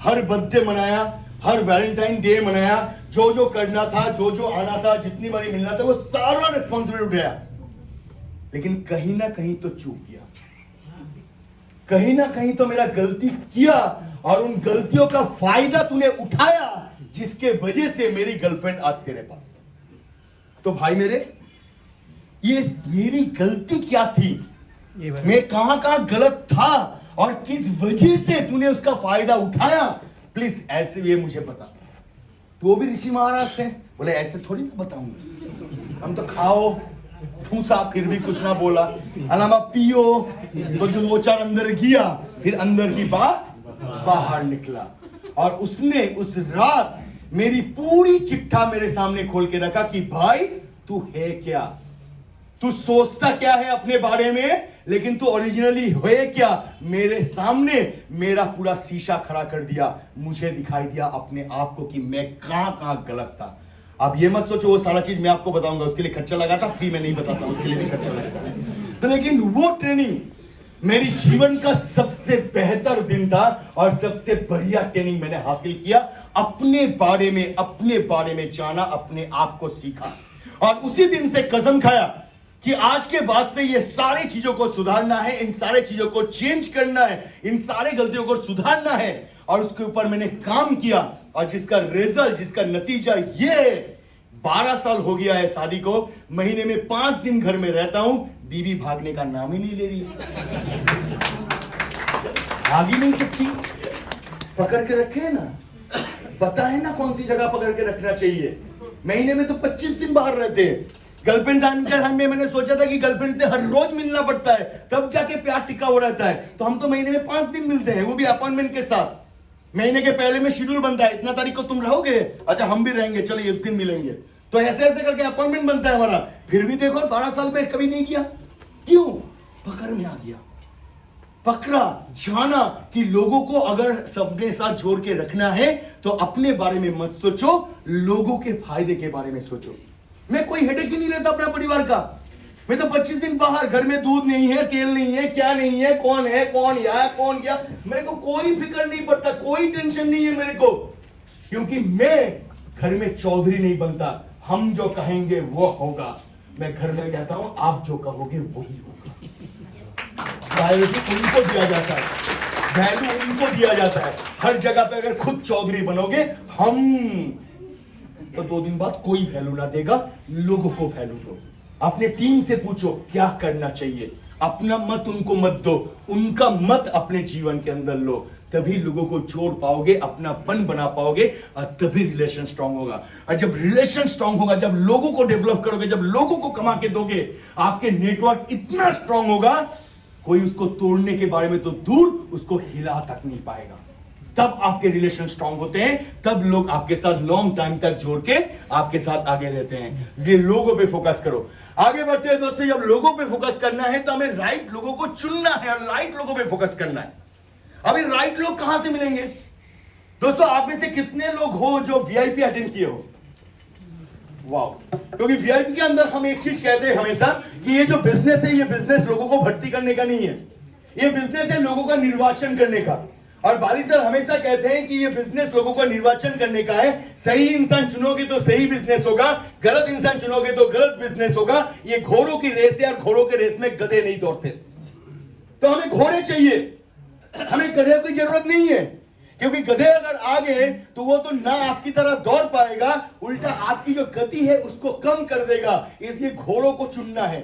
Speaker 1: हर बर्थडे मनाया, हर वैलेंटाइन डे मनाया, जो जो करना था, जो जो आना था, जितनी बारी मिलना था, वो सारा रिस्पॉन्सिबिलिटी उठाया। लेकिन कहीं ना कहीं तो चूक गया, कहीं ना कहीं तो मेरा गलती किया, और उन गलतियों का फायदा तूने उठाया, जिसके वजह से मेरी गर्लफ्रेंड आज तेरे पास है। तो भाई मेरे, ये मेरी गलती क्या थी? मैं कहां कहां गलत था और किस वजह से तूने उसका फायदा उठाया? प्लीज ऐसे ये मुझे बता। तो भी ऋषि महाराज थे, बोले ऐसे थोड़ी ना बताऊंगा, हम तो खाओ ठूसा फिर भी कुछ ना बोला, अलावा पियो तो जो दो चार अंदर गया, फिर अंदर की बात बाहर निकला। और उसने उस रात मेरी पूरी चिट्ठा मेरे सामने खोल के रखा कि भाई तू है क्या, तू सोचता क्या है अपने बारे में, लेकिन तू ओरिजिनली है क्या। मेरे सामने मेरा पूरा शीशा खड़ा कर दिया, मुझे दिखाई दिया अपने आप को कि मैं कहां कहां गलत था। अब ये मत सोचो वो सारा चीज मैं आपको बताऊंगा, उसके लिए खर्चा लगा था, फ्री में नहीं बताता, उसके लिए भी खर्चा लगता है। तो लेकिन वो ट्रेनिंग मेरी जीवन का सबसे बेहतर दिन था, और सबसे बढ़िया ट्रेनिंग मैंने हासिल किया। अपने बारे में जाना, अपने आप को सीखा, और उसी दिन से कसम खाया कि आज के बाद से ये सारी चीजों को सुधारना है, इन सारे चीजों को चेंज करना है, इन सारे गलतियों को सुधारना है। और उसके ऊपर मैंने काम किया, और जिसका रिजल्ट, जिसका नतीजा ये 12 साल हो गया है शादी को, महीने में 5 दिन घर में रहता हूं, बीवी भागने का नाम ही नहीं ले रही, भाग ही नहीं सकती, पकड़ के रखे है ना, पता है ना कौन सी जगह पकड़ के रखना चाहिए। महीने में तो 25 दिन बाहर रहते हैं। गर्लफ्रेंड टाइम के टाइम में मैंने सोचा था कि गर्लफ्रेंड से हर रोज मिलना पड़ता है, तब जाके प्यार टिका हो रहता है। तो हम तो महीने में 5 दिन मिलते हैं, वो भी अपॉइंटमेंट के साथ। महीने के पहले में शेड्यूल बनता है, इतना तारीख को तुम रहोगे, अच्छा हम भी रहेंगे, चलो एक दिन मिलेंगे। तो ऐसे ऐसे करके अपॉइंटमेंट बनता है हमारा। फिर भी देखो 12 साल में कभी नहीं किया, क्यों? पकड़ में आ गया, पकड़ा जाना कि लोगों को अगर सबने साथ जोड़ के रखना है तो अपने बारे में मत सोचो, लोगों के फायदे के बारे में सोचो। मैं कोई हेडेक ही नहीं लेता अपना परिवार का। मैं तो 25 दिन बाहर, घर में दूध नहीं है, तेल नहीं है, क्या नहीं है, कौन या कौन गया, मेरे को कोई फिक्र नहीं पड़ता, कोई टेंशन नहीं है मेरे को, क्योंकि मैं घर में चौधरी नहीं बनता। हम जो कहेंगे वो होगा। मैं घर में कहता हूं आप जो कहोगे वही होगा। प्रायोरिटी उनको दिया जाता है, वैल्यू उनको दिया जाता है। हर जगह पे अगर खुद चौधरी बनोगे हम, तो 2 दिन बाद कोई वैल्यू ना देगा, लोगों को वैल्यू दो। अपने टीम से पूछो क्या करना चाहिए, अपना मत उनको मत दो, उनका मत अपने जीवन के अंदर लो, तभी लोगों को जोड़ पाओगे, अपनापन बना पाओगे, और तभी रिलेशन स्ट्रांग होगा। और जब रिलेशन स्ट्रांग होगा, जब लोगों को डेवलप करोगे, जब लोगों को कमा के दोगे, आपके नेटवर्क इतना स्ट्रांग होगा, कोई उसको तोड़ने के बारे में तो दूर, उसको हिला तक नहीं पाएगा। तब आपके रिलेशन स्ट्रांग होते हैं, तब लोग आपके साथ लॉन्ग टाइम तक जोड़ के आपके साथ आगे रहते हैं। ये लोगों पे फोकस करो। आगे बढ़ते हैं दोस्तों, जब लोगों पे फोकस करना है तो हमें राइट लोगों को चुनना है, और राइट लोगों पे फोकस करना है। अभी राइट लोग कहां से मिलेंगे दोस्तों? आप में से कितने लोग हो जो वीआईपी अटेंड किए हो? वाह, क्योंकि वीआईपी के अंदर हम एक चीज कहते हैं हमेशा कि ये जो बिजनेस है, ये बिजनेस लोगों को भर्ती करने का नहीं है, ये बिजनेस है लोगों का निर्वाचन करने का। और बाली सर हमेशा कहते हैं कि ये बिजनेस लोगों का निर्वाचन करने का है। सही इंसान चुनोगे तो सही बिजनेस होगा, गलत इंसान चुनोगे तो गलत बिजनेस होगा। ये घोड़ों की रेस है, और घोड़ों के रेस में गधे नहीं दौड़ते। तो हमें घोड़े चाहिए, हमें गधे की जरूरत नहीं है, क्योंकि गधे अगर आ गए तो वो तो ना आपकी तरह दौड़ पाएगा, उल्टा आपकी जो गति है उसको कम कर देगा। इसलिए घोड़ों को चुनना है।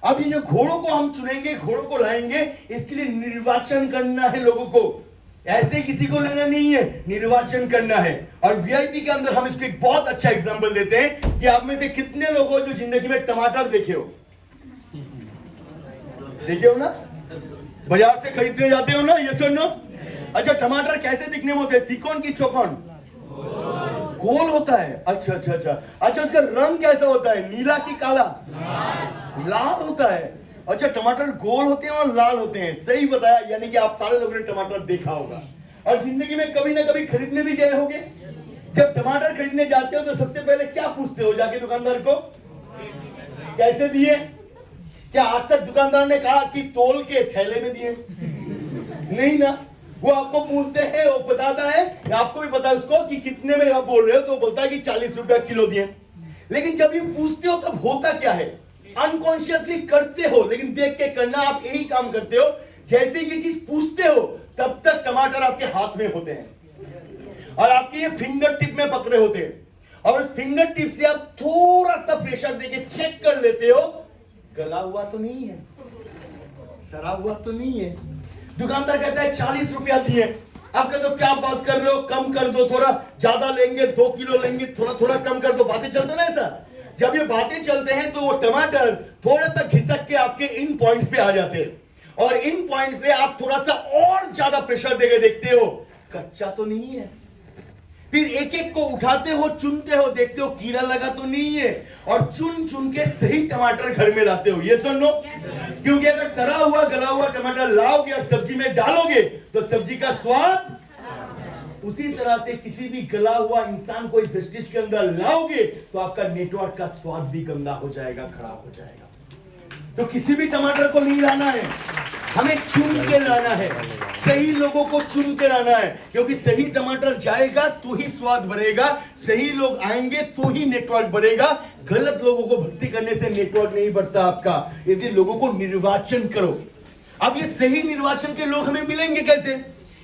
Speaker 1: अब ये जो घोड़ों को हम चुनेंगे, घोड़ों को लाएंगे, इसके लिए निर्वाचन करना है लोगों को। ऐसे किसी को लेना नहीं है, निर्वाचन करना है। और वीआईपी के अंदर हम इसको एक बहुत अच्छा एग्जांपल देते हैं कि आप में से कितने लोग हो जो जिंदगी में टमाटर देखे हो? देखे हो ना? बाजार से खरीदने जाते हो ना? ये सुनो। अच्छा, टमाटर कैसे दिखने में होते हैं? त्रिकोण की चौकोन? गोल होता है। अच्छा अच्छा अच्छा अच्छा, उसका रंग कैसा होता है? नीला की काला? लाल होता है। अच्छा, टमाटर गोल होते हैं और लाल होते हैं। सही बताया, यानी कि आप सारे लोगों ने टमाटर देखा होगा और जिंदगी में कभी ना कभी खरीदने भी गए होंगे। जब टमाटर खरीदने जाते हो तो सबसे पहले क्या पूछते हो जाके दुकानदार को? कैसे दिए? क्या आज तक दुकानदार ने कहा कि तोल के थैले में दिए? नहीं ना। वो आपको पूछते हैं, वो बताता है, आपको भी पता है उसको कि कितने में आप बोल रहे हो, तो बोलता है कि 40 रुपया किलो दिए। लेकिन जब ये पूछते हो तब होता क्या है? अनकॉन्शियसली करते हो, लेकिन देख के करना, आप यही काम करते हो। जैसे ये चीज पूछते हो तब तक टमाटर आपके हाथ में होते हैं और आपके ये फिंगर टिप में पकड़े होते हैं और उस फिंगर टिप से आप थोड़ा सा प्रेशर देके चेक कर लेते हो, गला हुआ तो नहीं है, सड़ा हुआ तो नहीं है। दुकानदार कहता है 40 रुपया दिए। आप कहते हो क्या बात कर रहे हो, कम कर दो, थोड़ा ज्यादा लेंगे, 2 किलो लेंगे, थोड़ा थोड़ा कम कर दो। बातें चलते ना ऐसा। जब ये बातें चलते हैं तो वो टमाटर थोड़ा सा घिसक के आपके इन पॉइंट्स पे आ जाते हैं और इन पॉइंट से आप थोड़ा सा और ज्यादा प्रेशर देके देखते हो, कच्चा तो नहीं है। फिर एक एक को उठाते हो, चुनते हो, देखते हो कीड़ा लगा तो नहीं है और चुन चुन के सही टमाटर घर में लाते हो। ये सुनो, क्योंकि अगर सड़ा हुआ गला हुआ टमाटर लाओगे और सब्जी में डालोगे तो सब्जी का स्वाद, उसी तरह से किसी भी गला हुआ इंसान को इस वेस्टेज के अंदर लाओगे तो आपका नेटवर्क का स्वाद भी गंदा हो जाएगा, खराब हो जाएगा। तो किसी भी टमाटर को नहीं लाना है, हमें चुन के लाना है, सही लोगों को चुन के लाना है, क्योंकि सही टमाटर जाएगा तो ही स्वाद बढ़ेगा, सही लोग आएंगे तो ही नेटवर्क बढ़ेगा। गलत लोगों को भक्ति करने से नेटवर्क नहीं बढ़ता आपका। इसलिए लोगों को निर्वाचन करो। अब ये सही निर्वाचन के लोग हमें मिलेंगे कैसे?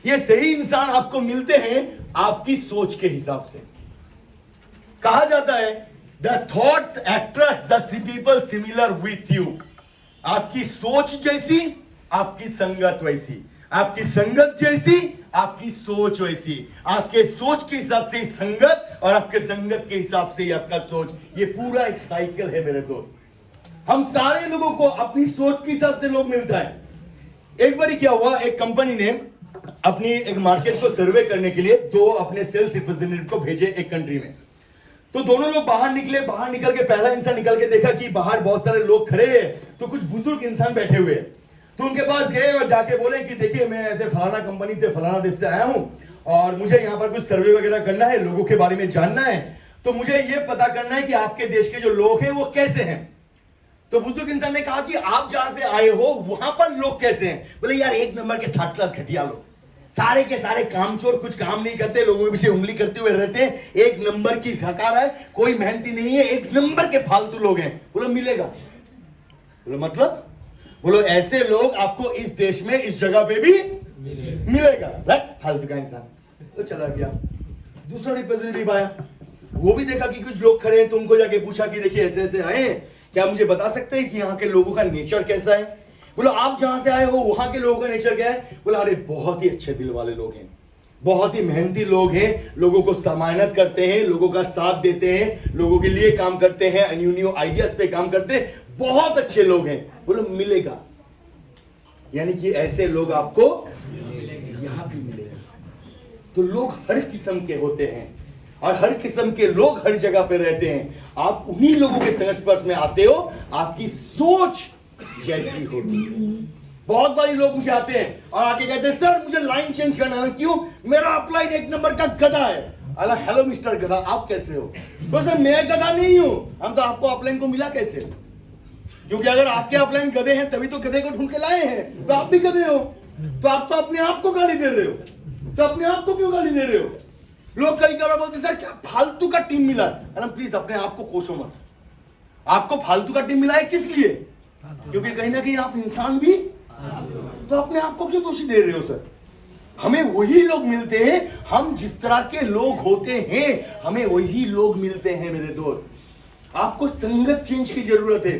Speaker 1: ये सही इंसान आपको मिलते हैं आपकी सोच के हिसाब से। कहा जाता है the thoughts attracts the people similar with you. आपकी सोच जैसी आपकी संगत वैसी, आपकी संगत जैसी आपकी सोच वैसी, आपके सोच के हिसाब से संगत और आपके संगत के हिसाब से आपका सोच। ये पूरा एक साइकिल है मेरे दोस्त। हम सारे लोगों को अपनी सोच के हिसाब से लोग मिलता है। एक बार क्या हुआ, एक कंपनी ने अपनी एक मार्केट को सर्वे करने के लिए 2 अपने सेल्स रिप्रेजेंटेटिव को भेजे एक कंट्री में। तो दोनों लोग बाहर निकले। बाहर निकल के पहला इंसान निकल के देखा कि बाहर बहुत सारे लोग खड़े हैं, तो कुछ बुजुर्ग इंसान बैठे हुए हैं। तो उनके पास गए और जाके बोले कि देखिए मैं ऐसे फलाना कंपनी से फलाना देश से आया हूं और मुझे यहाँ पर कुछ सर्वे वगैरह करना है, लोगों के बारे में जानना है, तो मुझे ये पता करना है कि आपके देश के जो लोग हैं वो कैसे हैं। तो बुजुर्ग इंसान ने कहा कि आप जहां से आए हो वहां पर लोग कैसे हैं? बोले यार एक नंबर के थर्ड क्लास घटिया लोग, सारे के सारे कामचोर, कुछ काम नहीं करते, लोगों के पीछे उंगली करते हुए रहते हैं, एक नंबर की सरकार है, कोई मेहनती नहीं है, एक नंबर के फालतू लोग हैं। बोलो मिलेगा? बोलो मतलब? बोलो ऐसे लोग आपको इस देश में इस जगह पे भी मिलेगा। फालतू का इंसान। तो चला गया। दूसरा रिप्रेजेंटेटिव आया, वो भी देखा कि कुछ लोग खड़े हैं, तो उनको जाके पूछा कि देखिए ऐसे ऐसे आए हैं, क्या मुझे बता सकते हैं कि यहाँ के लोगों का नेचर कैसा है? बोलो आप जहां से आए हो वहां के लोगों का नेचर क्या है? बोला अरे बहुत ही अच्छे दिल वाले लोग हैं, बहुत ही मेहनती लोग हैं, लोगों को समानत करते हैं, लोगों का साथ देते हैं, लोगों के लिए काम करते हैं, न्यू आइडियाज पे काम करते हैं, बहुत अच्छे लोग हैं। बोलो मिलेगा? यानी कि ऐसे लोग आपको यहां भी मिलेगा। तो लोग हर किस्म के होते हैं और हर किस्म के लोग हर जगह पे रहते हैं। आप उन्हीं लोगों के संस्पर्श में आते हो, आपकी सोच जैसी होती है। बहुत बारी लोग मुझे आते हैं और आके कहते हैं सर मुझे लाइन चेंज करना है। क्यों? मेरा अपलाइन एक नंबर का गधा है। अला हेलो मिस्टर गधा, आप कैसे हो? तो सर मैं गधा नहीं हूं। हम तो आपको अपलाइन को मिला कैसे? क्योंकि अगर आपके अपलाइन गधे हैं तभी तो गधे को ढूंढ के लाए हैं, तो आप भी गधे हो। तो आप तो अपने आप को गाली दे रहे हो, तो अपने आप को क्यों गाली दे रहे हो? लोग कई बार बोलते सर क्या फालतू का टीम मिला। अरे प्लीज अपने आप को कोसो मत। आपको फालतू का टीम मिला है किस लिए? क्योंकि कहीं ना कहीं आप इंसान भी, तो अपने आप को क्यों दोषी दे रहे हो सर? हमें वही लोग मिलते हैं, हम जिस तरह के लोग होते हैं हमें वही लोग मिलते हैं मेरे दोस्त। आपको संगत चेंज की जरूरत है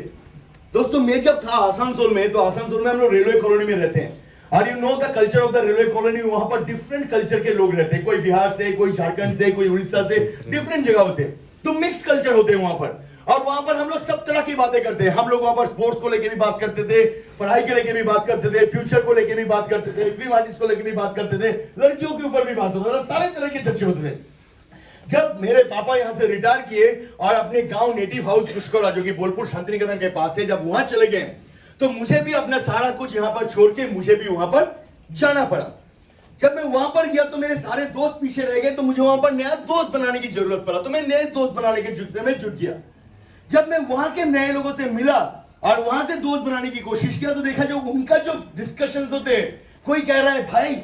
Speaker 1: दोस्तों। मैं जब था आसनसोल में, तो आसनसोल में हम लोग रेलवे कॉलोनी में रहते हैं, और you know the culture of the railway colony. वहां पर डिफरेंट कल्चर के लोग रहते हैं, कोई बिहार से, कोई झारखंड से, कोई उड़ीसा से, डिफरेंट जगहों से, तो मिक्स्ड कल्चर होते हैं वहां पर। और वहां पर हम लोग सब तरह की बातें करते हैं। हम लोग वहां पर स्पोर्ट्स को लेकर भी बात करते थे, पढ़ाई के लेकर भी बात करते थे, फ्यूचर को लेकर भी बात करते थे, फिल्म आर्टिस्ट को लेकर भी बात करते थे, लड़कियों के ऊपर भी बात होता था, सारे तरह के चर्चे होते थे। जब मेरे पापा यहां से रिटायर किए और अपने गांव नेटिव हाउस पुष्करा, जो कि बोलपुर शांतिनिकेतन के पास है, जब वहां चले गए, तो मुझे भी अपना सारा कुछ यहां पर छोड़ के मुझे भी वहां पर जाना पड़ा। जब मैं वहां पर गया तो मेरे सारे दोस्त पीछे रह गए, तो मुझे वहां पर नया दोस्त बनाने की जरूरत पड़ा, तो मैं नए दोस्त बनाने के जुट में जुट गया। जब मैं वहां के नए लोगों से मिला और वहां से दोस्त बनाने की कोशिश किया, तो देखा जो उनका जो डिस्कशन होते हैं, कोई कह रहा है भाई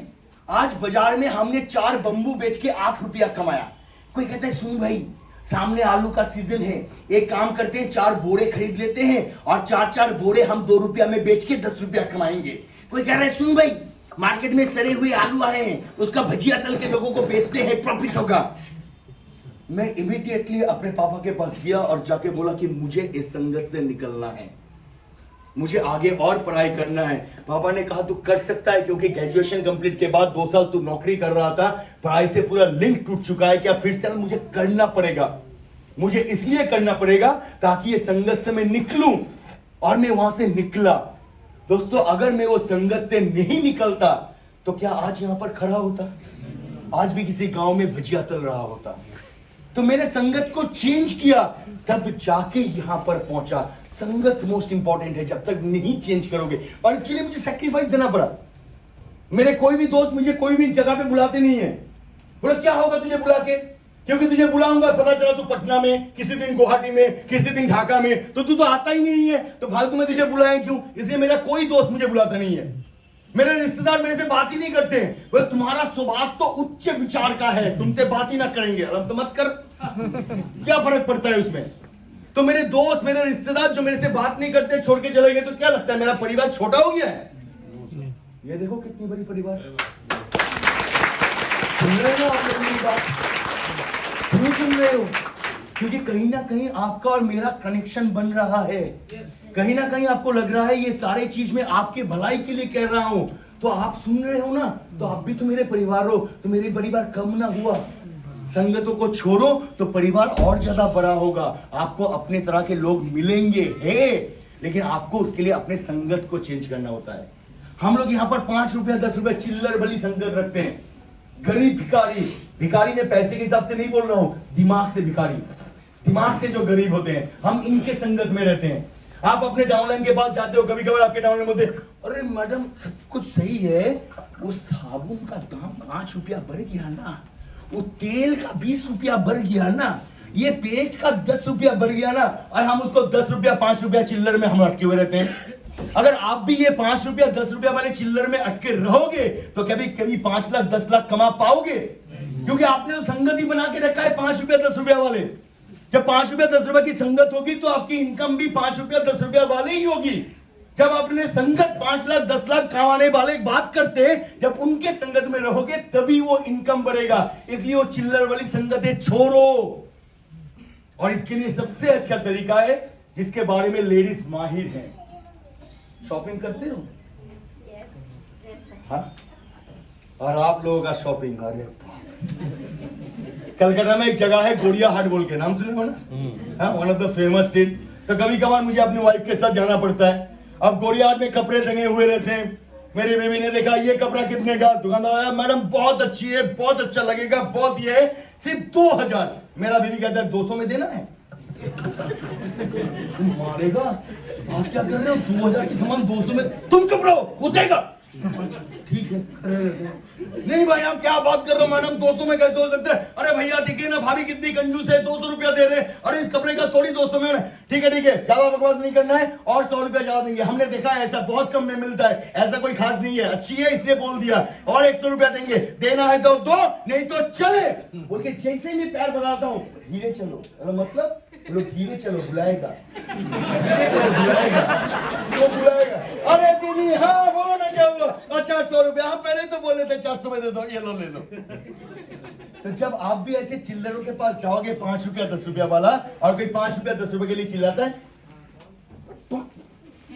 Speaker 1: आज बाजार में हमने 4 बंबू बेच के 8 रुपया कमाया। कोई कहता है सुन भाई सामने आलू का सीजन है, एक काम करते हैं 4 बोरे खरीद लेते हैं और 4-4 बोरे हम 2 रुपया में बेच के 10 रुपया कमाएंगे। कोई कह रहा है सुन भाई मार्केट में सड़े हुए आलू आए हैं, उसका भजिया तल के लोगों को बेचते हैं, प्रॉफिट होगा। मैं इमीडिएटली अपने पापा के पास गया और जाके बोला कि मुझे इस संगत से निकलना है, मुझे आगे और पढ़ाई करना है। पापा ने कहा तू कर सकता है, क्योंकि ग्रेजुएशन कंप्लीट के बाद 2 साल तू नौकरी कर रहा था, पढ़ाई से पूरा लिंक टूट चुका है, क्या फिर से मुझे करना पड़ेगा। मुझे इसलिए करना पड़ेगा ताकि ये संगत से मैं निकलूं, और मैं वहां से निकला। दोस्तों अगर मैं वो संगत से नहीं निकलता तो क्या आज यहां पर खड़ा होता, आज भी किसी गांव में भजिया तल रहा होता। तो मैंने संगत को चेंज किया, तब जाके यहां पर पहुंचा। संगत मोस्ट इंपॉर्टेंट है, जब तक नहीं चेंज करोगे, और इसके लिए मुझे सैक्रिफाइस देना पड़ा। मेरे कोई भी दोस्त मुझे कोई भी जगह पे बुलाते नहीं है। बोला क्या होगा तुझे बुला के, क्योंकि तुझे बुलाऊंगा पता चला तू पटना में, किसी दिन गुवाहाटी में, किसी दिन ढाका में, तो तू तो आता ही नहीं है, तो फालतू में तुझे बुलाएं क्यों। इसलिए मेरा कोई दोस्त मुझे बुलाता नहीं है, मेरे रिश्तेदार मेरे से बात ही नहीं करते हैं। बोले तुम्हारा स्वभाव तो उच्च विचार का है, तुमसे बात ही ना करेंगे। अब तो मत कर, क्या फर्क पड़ता है उसमें। तो मेरे दोस्त मेरे रिश्तेदार जो मेरे से बात नहीं करते छोड़ के चले गए, तो क्या लगता है मेरा परिवार छोटा हो गया है। ये देखो कितनी बड़ी परिवार। सुन रहे हो आप लोग मेरी बात, क्यों सुन रहे हो, क्योंकि कहीं ना कहीं आपका और मेरा कनेक्शन बन रहा है। कहीं ना कहीं आपको लग रहा है ये सारे चीज में आपके भलाई के लिए कह रहा हूं, तो आप सुन रहे हो ना, तो आप भी तो मेरे परिवार हो, तो मेरे परिवार कम ना हुआ। संगतों को छोड़ो तो परिवार और ज्यादा बड़ा होगा, आपको अपने तरह के लोग मिलेंगे है, लेकिन आपको उसके लिए अपने संगत को चेंज करना होता है। हम लोग यहाँ पर 5 रुपया 10 रुपया चिल्लर भली संगत रखते हैं। गरीब भिखारी, भिखारी ने पैसे के हिसाब से नहीं बोल रहा हूं, दिमाग से भिखारी, दिमाग से जो गरीब होते हैं, हम इनके संगत में रहते हैं। आप अपने डाउनलाइन के पास जाते हो, कभी कभार आपके डाउनलाइन बोलते अरे मैडम सब कुछ सही है, वो साबुन का दाम 5 रुपया बढ़ गया ना, वो तेल का 20 रुपया बढ़ गया ना, ये पेस्ट का 10 रुपया बढ़ गया ना, और हम उसको 10 रुपया 5 रुपया चिल्लर में हम अटके हुए रहते हैं। अगर आप भी ये 5 रुपया 10 रुपया वाले चिल्लर में अटके रहोगे तो कभी कभी 5 लाख 10 लाख कमा पाओगे, क्योंकि आपने तो संगत ही बना के रखा है 5 रुपया 10 रुपया वाले। जब 5 रुपया 10 रुपया की संगत होगी तो आपकी इनकम भी 5 रुपया 10 रुपया वाले ही होगी। जब अपने संगत 5 लाख 10 लाख कमाने वाले बात करते हैं, जब उनके संगत में रहोगे तभी वो इनकम बढ़ेगा। इसलिए वो चिल्लर वाली संगतें छोड़ो, और इसके लिए सबसे अच्छा तरीका है जिसके बारे में लेडीज माहिर हैं। शॉपिंग करते हो? हाँ, और आप लोगों का शॉपिंग, अरे कलकत्ता में एक जगह है गोरिया हाट बोल के, नाम सुने हो ना, one of the famous street. तो कभी कभार मुझे अपनी वाइफ के साथ जाना पड़ता है। अब गोरिया हाट में कपड़े टंगे हुए रहते हैं। मेरी बीवी ने देखा ये कपड़ा कितने का, दुकानदार आया मैडम बहुत अच्छी है, बहुत अच्छा लगेगा, बहुत, ये है सिर्फ 2000। मेरा बीवी कहता है 200 में देना है। तुम मारेगा, बात क्या कर रहे हो, 2000 की सामान 200 में, तुम चुप रहो, वो देगा। ठीक है, नहीं भाई आप क्या बात कर रहे हो मैडम, 200 में कैसे हो सकता है। अरे भैया देखिए ना भाभी कितनी कंजूस है, 200 रुपया दे रहे हैं। अरे इस कपड़े का थोड़ी 200 में। ठीक है ज्यादा बकवास नहीं करना है, और 100 रुपया ज्यादा देंगे। हमने देखा है ऐसा बहुत कम में मिलता है, ऐसा कोई खास नहीं है, अच्छी है इसलिए बोल दिया। और 100 रुपया देंगे, देना है तो दो, नहीं तो चले। बोल के जैसे मैं प्यार बताता हूँ धीरे चलो, मतलब बोलो धीरे चलो बुलाएगा, धीरे चलो बुलाएगा, वो बुलाएगा। अरे दीदी हाँ बोलो ना क्या हुआ? 400 रुपया। हाँ पहले तो बोले थे 400 में दे दो, ये लो ले लो। तो जब आप भी ऐसे चिल्लरों के पास जाओगे 5 रुपया 10 रुपया वाला, और कोई 5 रुपया 10 रुपए के लिए चिल्लाता है,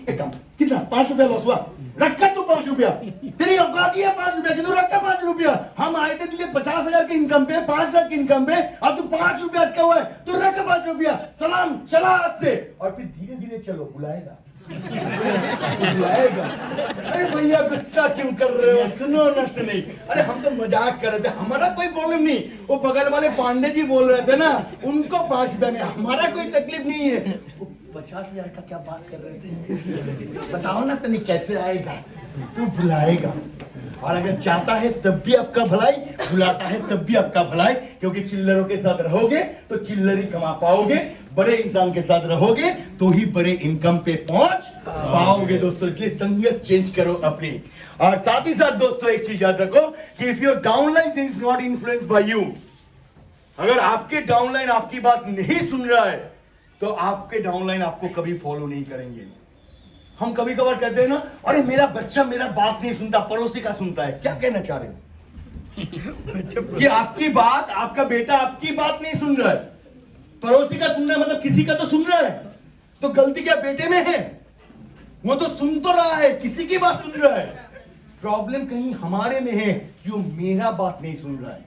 Speaker 1: एक काम कितना 5 रुपया लॉस हुआ, रखा तो 5 रुपया, तेरी औकात ही है 5 रुपया की, तू रखा 5 रुपया। हम आए थे तुझे 50,000 की इनकम पे, 5 लाख की इनकम पे, अब तू 5 रुपया अटका हुआ है, तू रखा 5 रुपया, सलाम चला हाथ से। और फिर धीरे धीरे चलो बुलाएगा, बुलाएगा। अरे भैया गुस्सा क्यों कर रहे हो, सुनो नष्ट नहीं। अरे हम तो मजाक कर रहे थे, हमारा कोई प्रॉब्लम नहीं। वो बगल वाले पांडे जी बोल रहे थे ना, उनको 5 रुपया में, हमारा कोई तकलीफ नहीं है। 50,000 का क्या बात कर रहे थे, बताओ ना तनी कैसे आएगा? तू बुलाएगा, और अगर चाहता है तब भी आपका भलाई, बुलाता है तब भी आपका भलाई। क्योंकि चिल्लरों के साथ रहोगे तो चिल्लर ही कमा पाओगे, बड़े इंसान के साथ रहोगे तो ही बड़े इनकम पे पहुंच पाओगे दोस्तों। इसलिए संगत चेंज करो अपनी। और साथ ही साथ दोस्तों एक चीज याद रखो कि if your downline is not influenced by you, अगर आपके डाउनलाइन आपकी बात नहीं सुन रहा है तो आपके डाउनलाइन आपको कभी फॉलो नहीं करेंगे। हम कभी कभार कहते हैं ना, अरे मेरा बच्चा मेरा बात नहीं सुनता, पड़ोसी का सुनता है। क्या कहना चाह रहे हो? कि आपकी बात, आपका बेटा आपकी बात नहीं सुन रहा है, पड़ोसी का सुन रहा है, मतलब किसी का तो सुन रहा है। तो गलती क्या बेटे में है? वो तो सुन तो रहा है, किसी की बात सुन रहा है। प्रॉब्लम कहीं हमारे में है, क्यों मेरा बात नहीं सुन रहा है।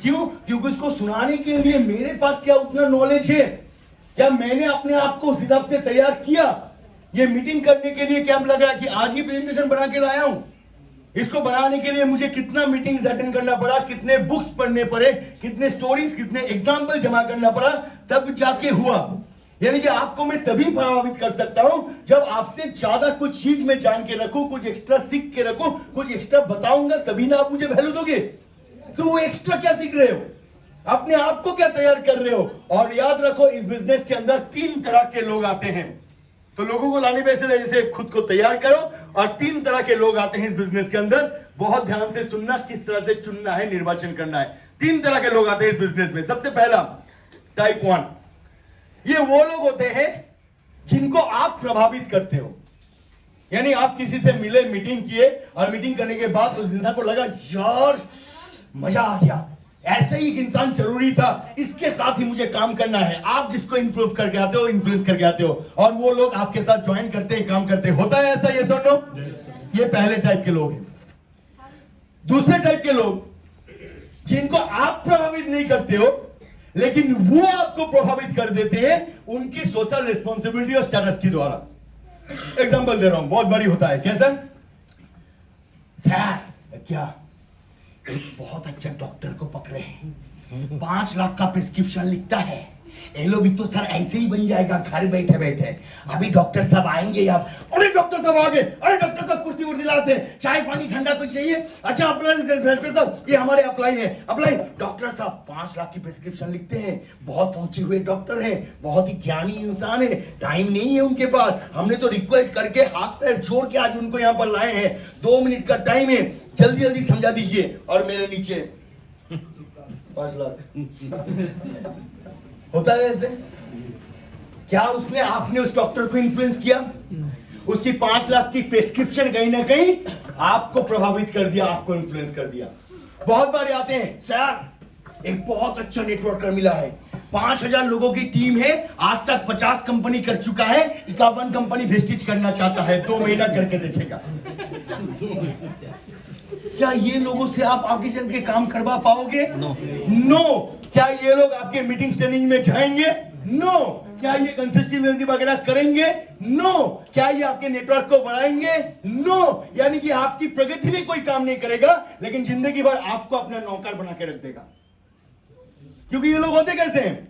Speaker 1: क्यों? क्योंकि उसको सुनाने के लिए मेरे पास क्या उतना नॉलेज है? क्या मैंने अपने आप को उस हिसाब से तैयार किया? ये मीटिंग करने के लिए क्या लग रहा है कि आज ही प्रेजेंटेशन बना के लाया हूं? इसको बनाने के लिए मुझे कितना मीटिंग्स अटेंड करना पड़ा, कितने बुक्स पढ़ने पड़े, कितने स्टोरीज, कितने एग्जाम्पल जमा करना पड़ा, तब जाके हुआ। यानी कि आपको मैं तभी प्रभावित कर सकता हूं जब आपसे ज्यादा कुछ चीज में जान के रखूं, कुछ एक्स्ट्रा सीख के रखूं, कुछ एक्स्ट्रा बताऊंगा, तभी ना आप मुझे वैल्यू दोगे। तो वो एक्स्ट्रा क्या सीख रहे हो? अपने आप को क्या तैयार कर रहे हो? और याद रखो इस बिजनेस के अंदर 3 तरह के लोग आते हैं। तो लोगों को लाने पे जैसे खुद को तैयार करो। और 3 तरह के लोग आते हैं इस बिजनेस के अंदर, बहुत ध्यान से सुनना, किस तरह से चुनना है, निर्वाचन करना है। 3 तरह के लोग आते हैं इस बिजनेस में। सबसे पहला टाइप 1, ये वो लोग होते हैं जिनको आप प्रभावित करते हो। यानी आप किसी से मिले, मीटिंग किए, और मीटिंग करने के बाद उस इंसान को लगा यार मजा आ गया, ऐसे ही एक इंसान जरूरी था, इसके साथ ही मुझे काम करना है। आप जिसको इंप्रूव करके आते हो, इन्फ्लुएंस करके आते हो, और वो लोग आपके साथ ज्वाइन करते हैं, काम करते हैं। होता है ऐसा? ये सुनो, ये पहले टाइप के लोग हैं। दूसरे टाइप के लोग जिनको आप प्रभावित नहीं करते हो, लेकिन वो आपको प्रभावित कर देते हैं उनकी सोशल रिस्पॉन्सिबिलिटी और स्टेटस के द्वारा। एग्जांपल दे रहा हूं, बहुत बड़ी होता है। कैसा? सर क्या एक बहुत अच्छा डॉक्टर को पकड़े हैं, 5 लाख का प्रिस्क्रिप्शन लिखता है, एलो भी तो सर ऐसे ही बन जाएगा घर बैठे बैठे। अभी डॉक्टर साहब आएंगे, आप अरे डॉक्टर साहब आ गए, अरे डॉक्टर साहब कुर्सी वुर्सी लाते हैं, चाय पानी ठंडा कुछ चाहिए? अच्छा अप्लाई डॉक्टर साहब, ये हमारे अप्लाई है, अप्लाई। डॉक्टर साहब 5 लाख की प्रिस्क्रिप्शन लिखते हैं, बहुत पहुंचे हुए डॉक्टर हैं, बहुत ही ज्ञानी इंसान है, टाइम नहीं है उनके पास। हमने तो रिक्वेस्ट करके हाथ पैर जोड़ के आज उनको यहाँ पर लाए हैं, 2 मिनट का टाइम है, जल्दी जल्दी समझा दीजिए। और मेरे नीचे 5 लाख। होता है ऐसे? क्या उसने, आपने उस डॉक्टर को इन्फ्लुएंस किया? उसकी 5 लाख की प्रिस्क्रिप्शन कहीं ना कहीं आपको प्रभावित कर दिया, आपको इन्फ्लुएंस कर दिया। बहुत बार आते हैं, सर एक बहुत अच्छा नेटवर्कर मिला है, 5000 लोगों की टीम है, आज तक 50 कंपनी कर चुका है, 51 कंपनी वेस्टेज करना चाहता है, 2 महीना करके देखेगा। क्या ये लोगों से आप आगे चल के काम करवा पाओगे? नो। क्या ये लोग आपके मीटिंग ट्रेनिंग में जाएंगे? नो। क्या ये कंसिस्टेंसी वगैरह करेंगे? नो। क्या ये आपके नेटवर्क को बढ़ाएंगे? नो। यानी कि आपकी प्रगति में कोई काम नहीं करेगा, लेकिन जिंदगी भर आपको अपना नौकर बना के रख देगा। क्योंकि ये लोग होते कैसे हैं?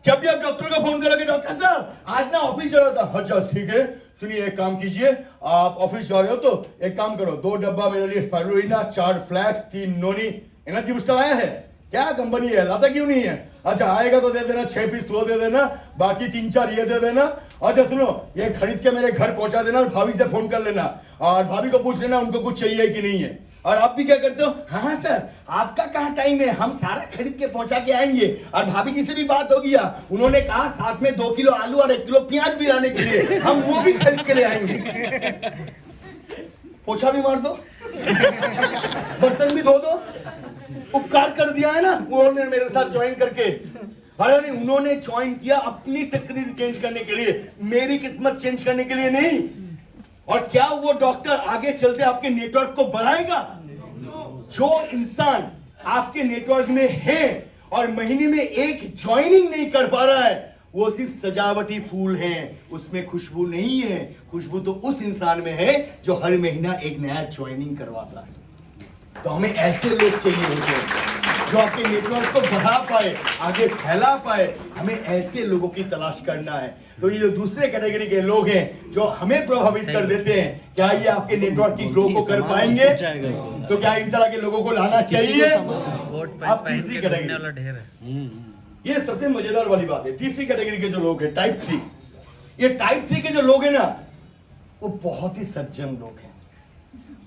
Speaker 1: जब भी आप डॉक्टर का फोन करोगे, डॉक्टर साहब आज ना ऑफिस जा रहा था। अच्छा ठीक है, सुनिए एक काम कीजिए, आप ऑफिस जा रहे हो तो एक काम करो, 2 डब्बा मेरे लिए स्पाइरुलिना, 4 फ्लैक्स, 3 नोनी। एनर्जी बूस्टर आया है क्या? कंपनी है, लाता क्यों नहीं है? अच्छा आएगा तो दे देना, 6 पीस वो दे देना, बाकी 3-4 ये दे देना। अच्छा सुनो, ये खरीद के मेरे घर पहुंचा देना और भाभी से फोन कर लेना, और भाभी को पूछ लेना उनको कुछ चाहिए कि नहीं है। और आप भी क्या करते हो, हाँ सर आपका कहाँ टाइम है, हम सारा खरीद के पहुंचा के आएंगे। और भाभी जी से भी बात हो गया, उन्होंने कहा साथ में 2 किलो आलू और 1 किलो प्याज भी लाने के लिए, हम वो भी खरीद के ले आएंगे। पोछा भी मार दो, बर्तन भी धो दो, उपकार कर दिया है ना उन्होंने मेरे साथ ज्वाइन करके। अरे नहीं, उन्होंने ज्वाइन किया अपनी तकदीर चेंज करने के लिए, मेरी किस्मत चेंज करने के लिए नहीं। और क्या वो डॉक्टर आगे चलते आपके नेटवर्क को बढ़ाएगा? जो इंसान आपके नेटवर्क में है और महीने में एक ज्वाइनिंग नहीं कर पा रहा है, वो सिर्फ सजावटी फूल हैं, उसमें खुशबू नहीं है। खुशबू तो उस इंसान में है जो हर महीना एक नया ज्वाइनिंग करवाता है। तो हमें ऐसे लोग चाहिए होते हैं जो आपके नेटवर्क को बढ़ा पाए, आगे फैला पाए। हमें ऐसे लोगों की तलाश करना है। तो ये जो दूसरे कैटेगरी के लोग हैं जो हमें प्रभावित कर देते हैं, क्या ये आपके नेटवर्क की ग्रो को कर पाएंगे? तो क्या इन तरह के लोगों को लाना चाहिए? आप तीसरी कैटेगरी, ये सबसे मजेदार वाली बात है। तीसरी कैटेगरी के जो लोग हैं, टाइप 3, ये टाइप 3 के जो लोग हैं ना, वो बहुत ही सज्जन लोग हैं,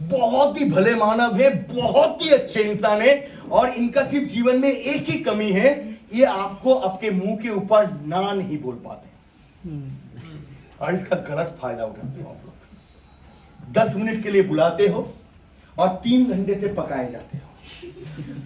Speaker 1: बहुत ही भले मानव है, बहुत ही अच्छे इंसान है। और इनका सिर्फ जीवन में एक ही कमी है, ये आपको आपके मुंह के ऊपर ना नहीं बोल पाते और इसका गलत फायदा उठाते हो आप लोग। 10 मिनट के लिए बुलाते हो और 3 घंटे से पकाए जाते हो।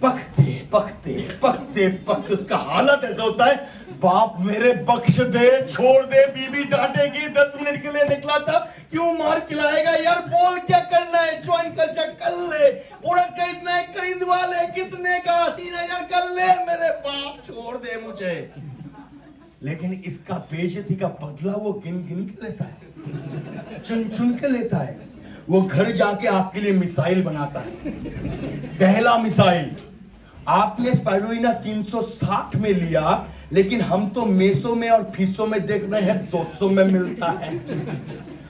Speaker 1: पकते पकते पकते पकते उसका हालत ऐसा होता है, बाप मेरे बख्श दे, छोड़ दे, बीबी डांटेगी, 10 मिनट के लिए निकला था, क्यों मार खिलाएगा यार, बोल क्या करना है, ज्वाइन कल्चर कर ले, प्रोडक्ट खरीदना है खरीदवा ले, कितने का, 3000 कर ले, मेरे बाप छोड़ दे मुझे। लेकिन इसका बेइज्जती का बदला वो गिन गिन के लेता है, चुन चुन के लेता है। वो घर जाके आपके लिए मिसाइल बनाता है। पहला मिसाइल, आपने स्पाइरुलिना 360 में लिया, लेकिन हम तो मेसो में और फीसो में देख रहे हैं 200 में मिलता है।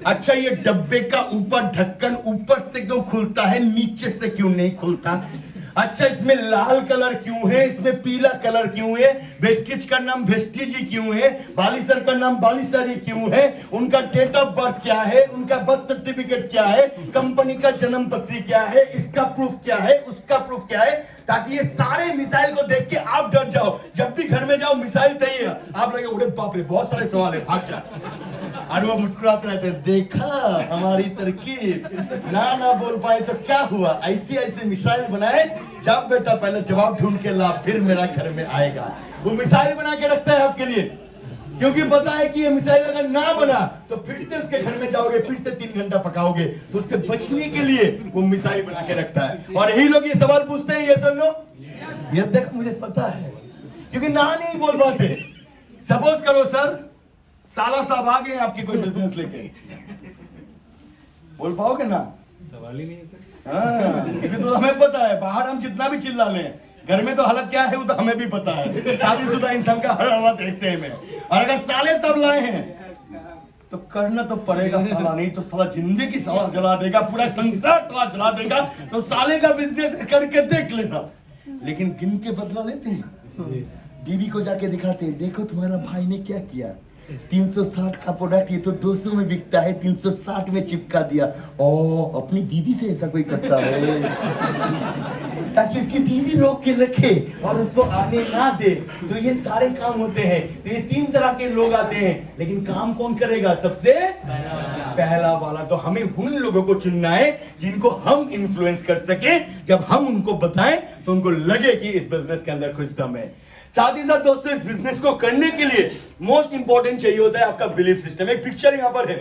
Speaker 1: अच्छा, ये डब्बे का ऊपर ढक्कन ऊपर से क्यों खुलता है, नीचे से क्यों नहीं खुलता? अच्छा, इसमें लाल कलर क्यों है, इसमें पीला कलर क्यों है, वेस्टिज का नाम वेस्टिज ही क्यों है, बालिसर का नाम बालिसर ही क्यों है, उनका डेट ऑफ बर्थ क्या है, उनका बर्थ सर्टिफिकेट क्या है, कंपनी का जन्म पत्री क्या है, इसका प्रूफ क्या है, उसका प्रूफ क्या है, ताकि ये सारे मिसाइल को देख के आप डर जाओ। जब भी घर में जाओ मिसाइल चाहिए, आप लगे उड़े बाप रे बहुत सारे सवाल है, भाग जा। और वो मुस्कुराते रहते हैं, देखा हमारी तरकीब, ना बोल पाए तो क्या हुआ, ऐसी ऐसी मिसाइल बनाए, जब बेटा पहले जवाब ढूंढ के ला, फिर मेरा घर में आएगा। वो मिसाइल बना के रखता है आपके लिए, क्योंकि पता है कि ये मिसाइल अगर ना बना तो फिर से उसके घर में जाओगे, फिर से 3 घंटा पकाओगे, तो उससे बचने के लिए वो मिसाइल बना के रखता है। और यही लोग ये सवाल पूछते हैं, ये सुन लो, ये देख मुझे पता है, क्योंकि ना नहीं बोल पाते। सपोज करो सर, साला साहब आ गए आपकी कोई बिजनेस लेके, बोल पाओगे ना?
Speaker 2: सवाल ही नहीं है सर।
Speaker 1: हाँ, क्योंकि तो हमें पता है, बाहर हम जितना भी चिल्ला लें, घर में तो हालत क्या है वो तो हमें भी पता है। शादीशुदा इंसान का हर हालत एक सेम है। और अगर साले सब लाए हैं तो करना तो पड़ेगा साला, नहीं तो साला जिंदगी साला जला देगा, पूरा संसार साला जला देगा। तो साले का बिजनेस करके देख ले सब, लेकिन गिन के बदला लेते हैं। बीवी को जाके दिखाते हैं, देखो तुम्हारा भाई ने क्या किया, 360 का प्रोडक्ट ये तो 200 में बिकता है, 360 में चिपका दिया। ओ, अपनी दीदी से ऐसा कोई करता है, ताकि इसकी दीदी रोक के रखे और उसको आने ना दे। तो ये सारे काम होते हैं। तो ये 3 तरह के लोग आते हैं, लेकिन काम कौन करेगा? सबसे पहला वाला। तो हमें उन लोगों को चुनना है जिनको हम इन्फ्लुएंस कर सके। जब हम उनको बताएं तो उनको लगे कि इस बिजनेस के अंदर कुछ दम है। साथ ही साथ दोस्तों, इस बिजनेस को करने के लिए मोस्ट इंपॉर्टेंट चाहिए होता है आपका बिलीफ सिस्टम। एक पिक्चर यहां पर है,